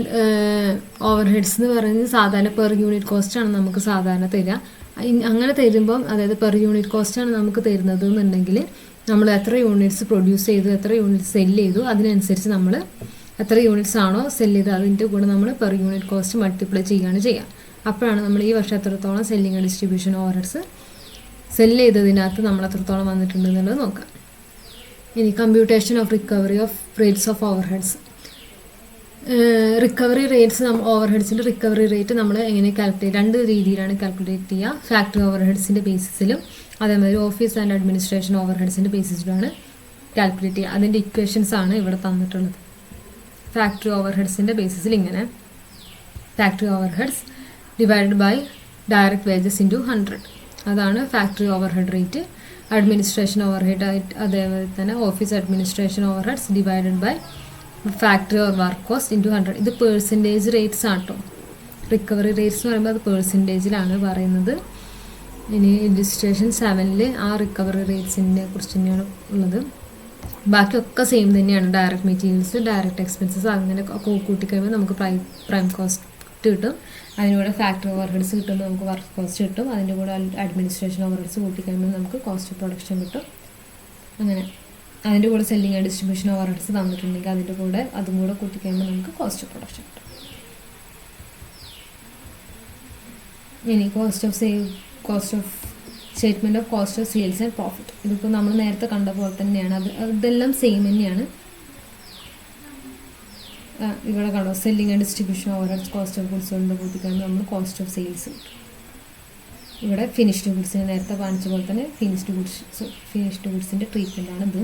overheads എന്ന് പറയുന്നത് സാധാരണ പെർ യൂണിറ്റ് കോസ്റ്റാണ് നമുക്ക് സാധാരണ തരിക. അങ്ങനെ തരുമ്പം, അതായത് പെർ യൂണിറ്റ് കോസ്റ്റാണ് നമുക്ക് തരുന്നത് എന്നുണ്ടെങ്കിൽ നമ്മൾ എത്ര യൂണിറ്റ്സ് പ്രൊഡ്യൂസ് ചെയ്തു, എത്ര യൂണിറ്റ്സ് സെല്ല് ചെയ്തു, അതിനനുസരിച്ച് നമ്മൾ എത്ര യൂണിറ്റ്സ് ആണോ സെല്ല് ചെയ്ത് അതിൻ്റെ കൂടെ നമ്മൾ പെർ യൂണിറ്റ് കോസ്റ്റ് മൾട്ടിപ്ലൈ ചെയ്യുകയാണ് ചെയ്യുക. അപ്പോഴാണ് നമ്മൾ ഈ വർഷം എത്രത്തോളം selling and distribution overheads sell ചെയ്തതിനകത്ത് നമ്മൾ എത്രത്തോളം വന്നിട്ടുണ്ട് എന്നുള്ളത് നോക്കാം. ഇനി computation of recovery of rates of overheads. Recovery rates, ഓവർ ഹെഡ്സിൻ്റെ റിക്കവറി റേറ്റ് നമ്മൾ എങ്ങനെ കാൽക്കുലേറ്റ്, രണ്ട് രീതിയിലാണ് കാൽക്കുലേറ്റ് ചെയ്യുക. ഫാക്ടറി ഓവർ ഹെഡ്സിൻ്റെ ബേസിസിലും അതേമാതിരി ഓഫീസ് ആൻഡ് അഡ്മിനിസ്ട്രേഷൻ ഓവർ ഹെഡ്സിൻ്റെ ബേസിസിലുമാണ് കാൽക്കുലേറ്റ് ചെയ്യുക. അതിൻ്റെ ഇക്വേഷൻസ് ആണ് ഇവിടെ തന്നിട്ടുള്ളത്. ഫാക്ടറി ഓവർ ഹെഡ്സിൻ്റെ ബേസിസിൽ ഇങ്ങനെ: factory overheads divided by direct wages into 100, അതാണ് factory overhead rate. Administration overhead അതേപോലെ തന്നെ office administration overheads divided by factory or work cost into 100. ഇത് പേഴ്സൻറ്റേജ് റേറ്റ്സ് ആണ് കേട്ടോ. റിക്കവറി റേറ്റ്സ് എന്ന് പറയുമ്പോൾ അത് പേഴ്സൻറ്റേജിലാണ് പറയുന്നത്. ഇനി ഇല്ലുസ്ട്രേഷൻ 7 ആ റിക്കവറി റേറ്റ്സിനെ കുറിച്ച് തന്നെയാണ് ഉള്ളത്. ബാക്കിയൊക്കെ സെയിം തന്നെയാണ്. ഡയറക്റ്റ് മെറ്റീരിയൽസ്, ഡയറക്റ്റ് എക്സ്പെൻസസ് അങ്ങനെ കൂട്ടിക്കഴിയുമ്പോൾ നമുക്ക് പ്രൈം കോസ്റ്റ് കിട്ടും. അതിലൂടെ ഫാക്ടറി ഓവർ ഹെഡ്സ് കിട്ടുമ്പോൾ നമുക്ക് വർക്ക് കോസ്റ്റ് കിട്ടും. അതിൻ്റെ കൂടെ അഡ്മിനിസ്ട്രേഷൻ ഓവർ ഹെഡ്സ് കൂട്ടിക്കഴിയുമ്പോൾ നമുക്ക് കോസ്റ്റ് ഓഫ് പ്രൊഡക്ഷൻ കിട്ടും. അങ്ങനെ അതിൻ്റെ കൂടെ selling and distribution overheads തന്നിട്ടുണ്ടെങ്കിൽ അതിൻ്റെ കൂടെ അതും കൂടെ കൂട്ടിക്കഴിയുമ്പോൾ നമുക്ക് കോസ്റ്റ് ഓഫ് പ്രൊഡക്ഷൻ കിട്ടും. ഇനി cost of statement of cost of sales and profit. ഇതിപ്പോൾ നമ്മൾ നേരത്തെ കണ്ട പോലെ തന്നെയാണ്. ഇതെല്ലാം സെയിം തന്നെയാണ്. ഇവിടെ കണ്ടോ, selling and distribution overheads cost of goods കൊണ്ട് കൂട്ടിക്കഴിയുമ്പോൾ നമ്മൾ കോസ്റ്റ് ഓഫ് സെയിൽസ് കിട്ടും. ഇവിടെ ഫിനിഷ്ഡ് ഗുഡ്സിന് നേരത്തെ കാണിച്ച പോലെ തന്നെ ഫിനിഷ്ഡ് ഗുഡ്സിൻ്റെ ട്രീറ്റ്മെൻറ്റാണ് ഇത്.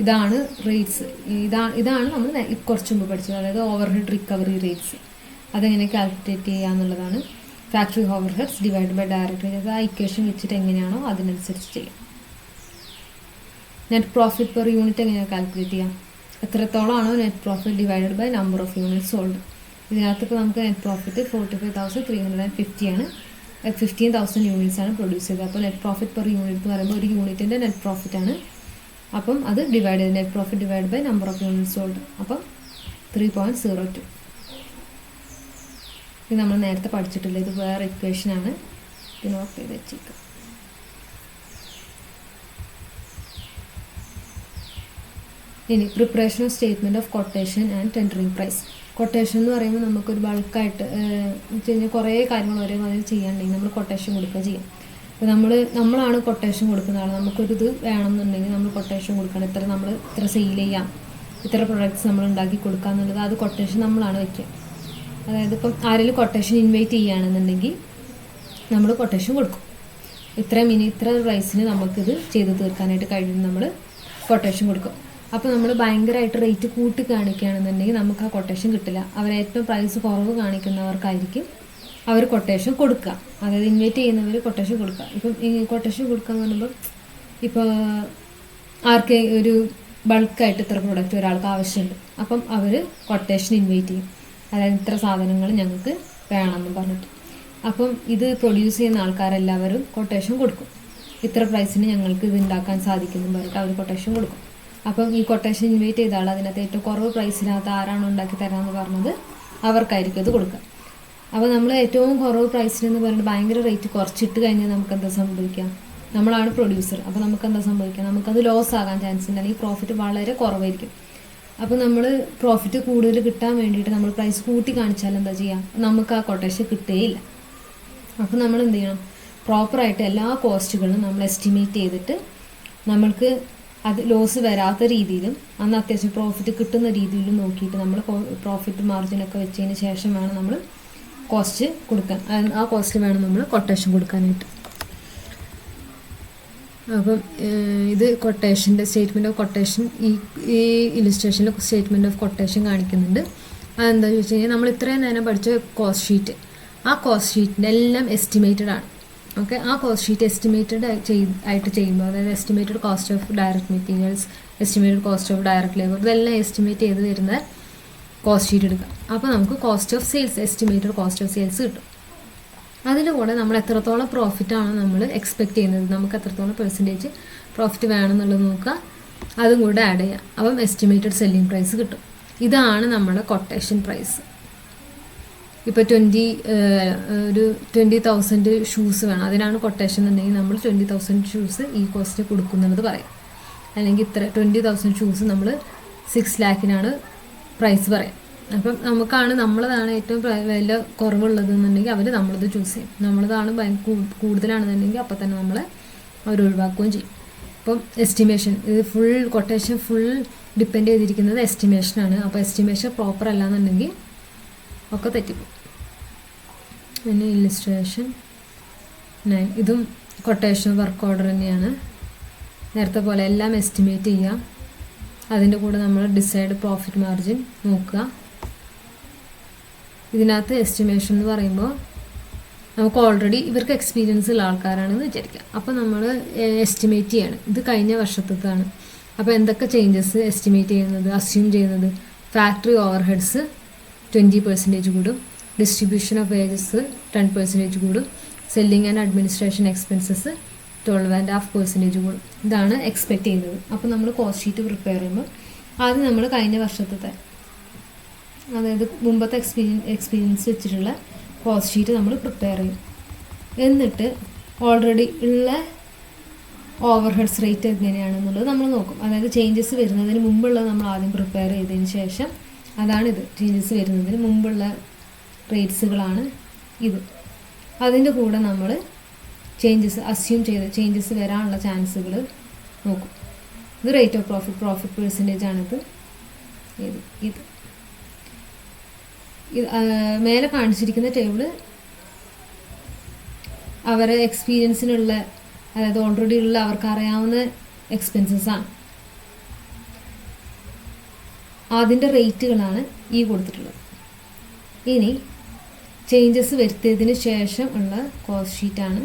ഇതാണ് റേറ്റ്സ്. ഇതാണ് നമ്മൾ കുറച്ച് മുമ്പ് പഠിച്ചത്, അതായത് ഓവർ ഹെഡ് റിക്കവറി റേറ്റ്സ്. അതെങ്ങനെ കാൽക്കുലേറ്റ് ചെയ്യുക എന്നുള്ളതാണ്. Factory overheads divide by direct wages. ആ ഇക്വേഷൻ വെച്ചിട്ട് എങ്ങനെയാണോ അതിനനുസരിച്ച് ചെയ്യാം. നെറ്റ് പ്രോഫിറ്റ് പെർ യൂണിറ്റ് എങ്ങനെയാണ് കാൽക്കുലേറ്റ് ചെയ്യാം? എത്രത്തോളമാണോ net profit divided by number of units sold. ഇതിനകത്ത് ഇപ്പോൾ നമുക്ക് നെറ്റ് പ്രോഫിറ്റ് 45,350 ആണ്. 15,000 യൂണിറ്റ്സ് ആണ് പ്രൊഡ്യൂസ് ചെയ്തത്. അപ്പോൾ നെറ്റ് പ്രോഫിറ്റ് പെർ യൂണിറ്റ് എന്ന് പറയുമ്പോൾ ഒരു യൂണിറ്റിൻ്റെ നെറ്റ് പ്രോഫിറ്റ് ആണ്. അപ്പം അത് ഡിവൈഡ് ചെയ്ത് net profit divide by number of units sold. അപ്പം 3.02. ഇത് നമ്മൾ നേരത്തെ പഠിച്ചിട്ടില്ല, ഇത് വേറെ ഇക്വേഷനാണ്. ഇത് നോട്ട് ചെയ്ത് വെച്ചേക്കാം. ഇനി preparation of statement of quotation and tendering price. Quotation എന്ന് പറയുമ്പോൾ നമുക്കൊരു ബൾക്കായിട്ട് വെച്ച് കഴിഞ്ഞാൽ കുറേ കാര്യങ്ങൾ ഒരേമാതിരി ചെയ്യാനുണ്ടെങ്കിൽ നമ്മൾ കൊട്ടേഷൻ കൊടുക്കുക ചെയ്യാം. അപ്പോൾ നമ്മളാണ് കൊട്ടേഷൻ കൊടുക്കുന്ന ആൾ. നമുക്കൊരിത് വേണമെന്നുണ്ടെങ്കിൽ നമ്മൾ കൊട്ടേഷൻ കൊടുക്കണം. നമ്മൾ ഇത്ര സെയിൽ ചെയ്യാം, ഇത്ര പ്രൊഡക്ട്സ് നമ്മൾ ഉണ്ടാക്കി കൊടുക്കുക എന്നുള്ളത് അത് കൊട്ടേഷൻ നമ്മളാണ് വയ്ക്കുക. അതായത് ഇപ്പം ആരെങ്കിലും കൊട്ടേഷൻ ഇൻവൈറ്റ് ചെയ്യുകയാണെന്നുണ്ടെങ്കിൽ നമ്മൾ കൊട്ടേഷൻ കൊടുക്കും. ഇത്ര പ്രൈസിന് നമുക്കിത് ചെയ്ത് തീർക്കാനായിട്ട് കഴിയും, നമ്മൾ കൊട്ടേഷൻ കൊടുക്കും. അപ്പോൾ നമ്മൾ ഭയങ്കരമായിട്ട് റേറ്റ് കൂട്ടി കാണിക്കുകയാണെന്നുണ്ടെങ്കിൽ നമുക്ക് ആ കൊട്ടേഷൻ കിട്ടില്ല. ഏറ്റവും പ്രൈസ് കുറവ് കാണിക്കുന്നവർക്കായിരിക്കും അവർ കൊട്ടേഷൻ കൊടുക്കുക. അതായത് ഇൻവൈറ്റ് ചെയ്യുന്നവർ കൊട്ടേഷൻ കൊടുക്കുക. ഇപ്പം ഈ കൊട്ടേഷൻ കൊടുക്കുക എന്ന് പറയുമ്പോൾ ഇപ്പോൾ ഒരു ബൾക്കായിട്ട് ഇത്ര പ്രൊഡക്റ്റ് ഒരാൾക്ക് ആവശ്യമുണ്ട്. അപ്പം അവർ കൊട്ടേഷൻ ഇൻവൈറ്റ് ചെയ്യും. അതായത് ഇത്ര സാധനങ്ങൾ ഞങ്ങൾക്ക് വേണമെന്ന് പറഞ്ഞിട്ട്. അപ്പം ഇത് പ്രൊഡ്യൂസ് ചെയ്യുന്ന ആൾക്കാരെല്ലാവരും കൊട്ടേഷൻ കൊടുക്കും. ഇത്ര പ്രൈസിന് ഞങ്ങൾക്ക് ഇത് ഉണ്ടാക്കാൻ സാധിക്കുന്നു പറഞ്ഞിട്ട് അവർ കൊട്ടേഷൻ കൊടുക്കും. അപ്പം ഈ കൊട്ടേഷൻ ഇൻവൈറ്റ് ചെയ്ത ആൾ അതിനകത്ത് ഏറ്റവും കുറവ് പ്രൈസിനകത്ത് ആരാണോ ഉണ്ടാക്കി തരാമെന്ന് പറഞ്ഞത് അവർക്കായിരിക്കും അത് കൊടുക്കുക. അപ്പോൾ നമ്മൾ ഏറ്റവും കുറവ് പ്രൈസിനെന്ന് പറഞ്ഞിട്ട് ഭയങ്കര റേറ്റ് കുറച്ചിട്ട് കഴിഞ്ഞാൽ നമുക്ക് എന്താ സംഭവിക്കാം? നമ്മളാണ് പ്രൊഡ്യൂസർ. അപ്പോൾ നമുക്ക് എന്താ സംഭവിക്കാം? നമുക്കത് ലോസ് ആകാൻ ചാൻസ് ഉണ്ട്, അല്ലെങ്കിൽ പ്രോഫിറ്റ് വളരെ കുറവായിരിക്കും. അപ്പോൾ നമ്മൾ പ്രോഫിറ്റ് കൂടുതൽ കിട്ടാൻ വേണ്ടിയിട്ട് നമ്മൾ പ്രൈസ് കൂട്ടി കാണിച്ചാൽ എന്താ ചെയ്യാം? നമുക്ക് ആ കൊട്ടേഷൻ കിട്ടുകയില്ല. അപ്പോൾ നമ്മൾ എന്ത് ചെയ്യണം? പ്രോപ്പറായിട്ട് എല്ലാ കോസ്റ്റുകളും നമ്മൾ എസ്റ്റിമേറ്റ് ചെയ്തിട്ട് നമ്മൾക്ക് അത് ലോസ് വരാത്ത രീതിയിലും അന്ന് അത്യാവശ്യം പ്രോഫിറ്റ് കിട്ടുന്ന രീതിയിലും നോക്കിയിട്ട് നമ്മൾ പ്രോഫിറ്റ് മാർജിനൊക്കെ വെച്ചതിന് ശേഷം വേണം നമ്മൾ കോസ്റ്റ് കൊടുക്കാൻ. ആ കോസ്റ്റ് വേണം നമ്മൾ കൊട്ടേഷൻ കൊടുക്കാനായിട്ട്. അപ്പം ഇത് കൊട്ടേഷൻ്റെ സ്റ്റേറ്റ്മെൻറ്റ് ഓഫ് കൊട്ടേഷൻ ഈ ഇലിസ്ട്രേഷനിൽ സ്റ്റേറ്റ്മെൻറ്റ് ഓഫ് കൊട്ടേഷൻ കാണിക്കുന്നുണ്ട്. അതെന്താ ചോദിച്ചു കഴിഞ്ഞാൽ നമ്മൾ ഇത്രയും നേരം പഠിച്ച കോസ്റ്റ് ഷീറ്റ്, ആ കോസ്റ്റ് ഷീറ്റിൻ്റെ എല്ലാം എസ്റ്റിമേറ്റഡ് ആണ്. ഓക്കെ, ആ കോസ്റ്റ് ഷീറ്റ് എസ്റ്റിമേറ്റഡ് ആയിട്ട് ചെയ്യുമ്പോൾ, അതായത് estimated cost of direct materials, estimated cost of direct labour, ഇതെല്ലാം എസ്റ്റിമേറ്റ് ചെയ്ത് വരുന്ന കോസ്റ്റ് ഷീറ്റ് എടുക്കാം. അപ്പോൾ നമുക്ക് cost of sales, estimated cost of sales കിട്ടും. അതിൻ്റെ കൂടെ നമ്മൾ എത്രത്തോളം പ്രോഫിറ്റാണ് നമ്മൾ എക്സ്പെക്റ്റ് ചെയ്യുന്നത്, നമുക്ക് എത്രത്തോളം പെർസെൻറ്റേജ് പ്രോഫിറ്റ് വേണമെന്നുള്ളത് നോക്കുക, അതും കൂടെ ആഡ് ചെയ്യാം. അപ്പം എസ്റ്റിമേറ്റഡ് സെല്ലിംഗ് പ്രൈസ് കിട്ടും. ഇതാണ് നമ്മുടെ കൊട്ടേഷൻ പ്രൈസ്. ഇപ്പോൾ 20,000 ഷൂസ് വേണം, അതിനാണ് കൊട്ടേഷൻ എന്നുണ്ടെങ്കിൽ നമ്മൾ 20,000 ഷൂസ് ഈ കോസ്റ്റ് കൊടുക്കുന്നുള്ളത് പറയും. അല്ലെങ്കിൽ ഇത്ര 20,000 ഷൂസ് നമ്മൾ 6 lakhനാണ് പ്രൈസ് പറയാം. അപ്പം നമ്മളതാണ് ഏറ്റവും വില കുറവുള്ളതെന്നുണ്ടെങ്കിൽ അവർ നമ്മളത് ചൂസ് ചെയ്യും. നമ്മളതാണ് കൂടുതലാണെന്നുണ്ടെങ്കിൽ അപ്പം തന്നെ നമ്മളെ അവർ ഒഴിവാക്കുകയും ചെയ്യും. അപ്പം എസ്റ്റിമേഷൻ, ഇത് കൊട്ടേഷൻ ഫുൾ ഡിപ്പെൻഡ് ചെയ്തിരിക്കുന്നത് എസ്റ്റിമേഷനാണ്. അപ്പോൾ എസ്റ്റിമേഷൻ പ്രോപ്പർ അല്ലാന്നുണ്ടെങ്കിൽ ഒക്കെ തെറ്റിപ്പോകും. പിന്നെ ഇല്ലുസ്ട്രേഷൻ 9, ഇതും കൊട്ടേഷൻ വർക്ക് ഓർഡർ തന്നെയാണ്. നേരത്തെ പോലെ എല്ലാം എസ്റ്റിമേറ്റ് ചെയ്യാം. അതിൻ്റെ കൂടെ നമ്മൾ ഡിസൈഡ് പ്രോഫിറ്റ് മാർജിൻ നോക്കുക. ഇതിനകത്ത് എസ്റ്റിമേഷൻ എന്ന് പറയുമ്പോൾ നമുക്ക് ഓൾറെഡി ഇവർക്ക് എക്സ്പീരിയൻസ് ഉള്ള ആൾക്കാരാണെന്ന് വിചാരിക്കാം. അപ്പോൾ നമ്മൾ എസ്റ്റിമേറ്റ് ചെയ്യാണ്. ഇത് കഴിഞ്ഞ വർഷത്തേക്കാണ്. അപ്പോൾ എന്തൊക്കെ ചേഞ്ചസ് എസ്റ്റിമേറ്റ് ചെയ്യുന്നത്, അസ്യൂം ചെയ്യുന്നത്? ഫാക്ടറി ഓവർ ഹെഡ്സ് 20% കൂടും, ഡിസ്ട്രിബ്യൂഷൻ ഓഫ് വേജസ് 10% കൂടും, സെല്ലിംഗ് ആൻഡ് അഡ്മിനിസ്ട്രേഷൻ എക്സ്പെൻസസ് 12.5% കൂടും. ഇതാണ് എക്സ്പെക്റ്റ് ചെയ്യുന്നത്. അപ്പോൾ നമ്മൾ കോസ്റ്റ് ഷീറ്റ് പ്രിപ്പയർ ചെയ്യുമ്പോൾ ആദ്യം നമ്മൾ കഴിഞ്ഞ വർഷത്തെ, അതായത് മുമ്പത്തെ എക്സ്പീരിയൻസ് വെച്ചിട്ടുള്ള കോസ്റ്റ് ഷീറ്റ് നമ്മൾ പ്രിപ്പയർ ചെയ്യും. എന്നിട്ട് ഓൾറെഡി ഉള്ള ഓവർ ഹെഡ്സ് റേറ്റ് എങ്ങനെയാണെന്നുള്ളത് നമ്മൾ നോക്കും. അതായത് ചേഞ്ചസ് വരുന്നതിന് മുമ്പുള്ളത് നമ്മൾ ആദ്യം പ്രിപ്പയർ ചെയ്തതിന് ശേഷം, അതാണിത്. ചേഞ്ചസ് വരുന്നതിന് മുമ്പുള്ള റേറ്റ്സുകളാണ് ഇത്. അതിൻ്റെ കൂടെ നമ്മൾ അസ്യൂം ചെയ്ത് ചേഞ്ചസ് വരാനുള്ള ചാൻസുകൾ നോക്കും. ഇത് റേറ്റ് ഓഫ് പ്രോഫിറ്റ് പെർസെൻറ്റേജ് ആണിത്. ഇത് മേലെ കാണിച്ചിരിക്കുന്ന ടേബിള് അവരെ എക്സ്പീരിയൻസിനുള്ള, അതായത് ഓൾറെഡി ഉള്ള അവർക്ക് അറിയാവുന്ന എക്സ്പെൻസസ് ആണ്. അതിൻ്റെ റേറ്റുകളാണ് ഈ കൊടുത്തിട്ടുള്ളത്. ഇനി ചേഞ്ചസ് വരുത്തിയതിന് ശേഷം ഉള്ള കോസ്റ്റ് ഷീറ്റാണ്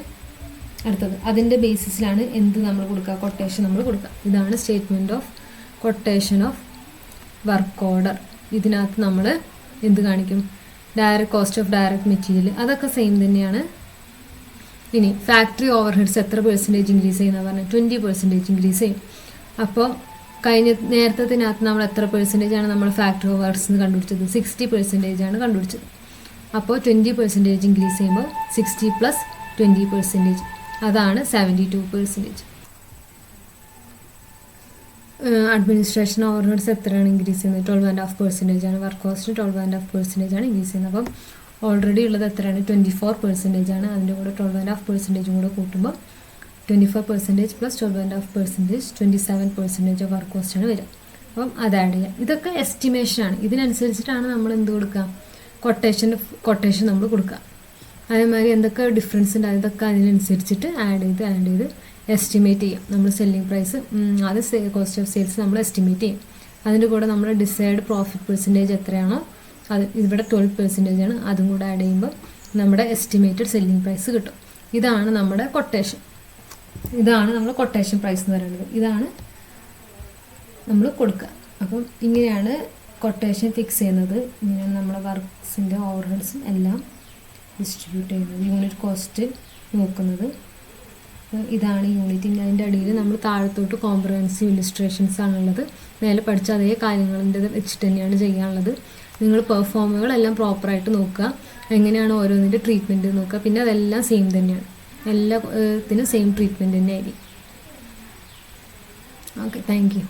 അടുത്തത്. അതിൻ്റെ ബേസിസിലാണ് എന്ത് നമ്മൾ കൊടുക്കുക, കൊട്ടേഷൻ നമ്മൾ കൊടുക്കുക. ഇതാണ് statement of quotation of work order. ഇതിനകത്ത് നമ്മൾ എന്ത് കാണിക്കും? Direct cost of direct material, അതൊക്കെ സെയിം തന്നെയാണ്. ഇനി ഫാക്ടറി ഓവർ ഹെഡ്സ് എത്ര പെർസെൻറ്റേജ് ഇൻക്രീസ് ചെയ്യുന്ന പറഞ്ഞാൽ 20% ഇൻക്രീസ് ചെയ്യും. അപ്പോൾ നേരത്തതിനകത്ത് നമ്മൾ എത്ര പെർസെൻറ്റേജാണ് നമ്മൾ ഫാക്ടറി ഓവർ ഹെഡ്സ് എന്ന് കണ്ടുപിടിച്ചത്? 60% ആണ് കണ്ടുപിടിച്ചത്. അപ്പോൾ 20% ഇൻക്രീസ് ചെയ്യുമ്പോൾ 60 + 20%, അതാണ് 72%. അഡ്മിനിസ്ട്രേഷൻ ഓവർ ഹെഡ്സ് എത്രയാണ് ഇൻക്രീസ് ചെയ്യുന്നത്? 12.5% ആണ്. വർക്ക് കോസ്റ്റ് 12.5% ആണ് ഇൻക്രീസ് ചെയ്യുന്നത്. അപ്പം ഓൾറെഡി ഉള്ളത് എത്രയാണ്? 24% ആണ്. അതിൻ്റെ കൂടെ 12.5% കൂടെ കൂട്ടുമ്പോൾ 24% + 12.5% 27% ഓഫ് വർക്ക് കോസ്റ്റ് ആണ് വരിക. അപ്പം അത് ആഡ് ചെയ്യാം. ഇതൊക്കെ എസ്റ്റിമേഷനാണ്. ഇതിനനുസരിച്ചിട്ടാണ് നമ്മൾ എന്ത് കൊടുക്കുക? കൊട്ടേഷൻ നമ്മൾ കൊടുക്കുക. അതേമാതിരി എന്തൊക്കെ ഡിഫറൻസ് ഉണ്ട് അതൊക്കെ അതിനനുസരിച്ചിട്ട് ആഡ് ചെയ്ത് എസ്റ്റിമേറ്റ് ചെയ്യും. നമ്മൾ സെല്ലിംഗ് പ്രൈസ്, അത് കോസ്റ്റ് ഓഫ് സെയിൽസ് നമ്മൾ എസ്റ്റിമേറ്റ് ചെയ്യും. അതിൻ്റെ കൂടെ നമ്മൾ ഡിസൈഡ് പ്രോഫിറ്റ് പെർസെൻറ്റേജ് എത്രയാണോ അത്, ഇവിടെ 12% ആണ്. അതും കൂടെ ആഡ് ചെയ്യുമ്പോൾ നമ്മുടെ എസ്റ്റിമേറ്റഡ് സെല്ലിംഗ് പ്രൈസ് കിട്ടും. ഇതാണ് നമ്മുടെ കൊട്ടേഷൻ. ഇതാണ് നമ്മൾ കൊട്ടേഷൻ പ്രൈസ് എന്ന് പറയുന്നത്. ഇതാണ് നമ്മൾ കൊടുക്കുക. അപ്പം ഇങ്ങനെയാണ് കൊട്ടേഷൻ ഫിക്സ് ചെയ്യുന്നത്. ഇങ്ങനെയാണ് നമ്മളെ വർക്ക്സിൻ്റെ ഓവർ ഹെഡ്സും എല്ലാം ഡിസ്ട്രിബ്യൂട്ട് ചെയ്യുന്നത്, യൂണിറ്റ് കോസ്റ്റ് നോക്കുന്നത്. ഇതാണ് യൂണിറ്റ്. ഇനി അതിൻ്റെ അടിയിൽ നമ്മൾ താഴത്തോട്ട് കോംപ്രഹെൻസീവ് ഇല്ലുസ്ട്രേഷൻസ് ആണുള്ളത്. മേലെ പഠിച്ച അതേ കാര്യങ്ങളിൻ്റെ വെച്ചിട്ട് തന്നെയാണ് ചെയ്യാനുള്ളത്. നിങ്ങൾ പെർഫോമുകളെല്ലാം പ്രോപ്പറായിട്ട് നോക്കുക, എങ്ങനെയാണ് ഓരോന്നിൻ്റെ ട്രീറ്റ്മെൻറ്റ് നോക്കുക. പിന്നെ അതെല്ലാം സെയിം തന്നെയാണ്, എല്ലാത്തിനും സെയിം ട്രീറ്റ്മെൻറ്റ് തന്നെ ആയിരിക്കും. Okay, thank you.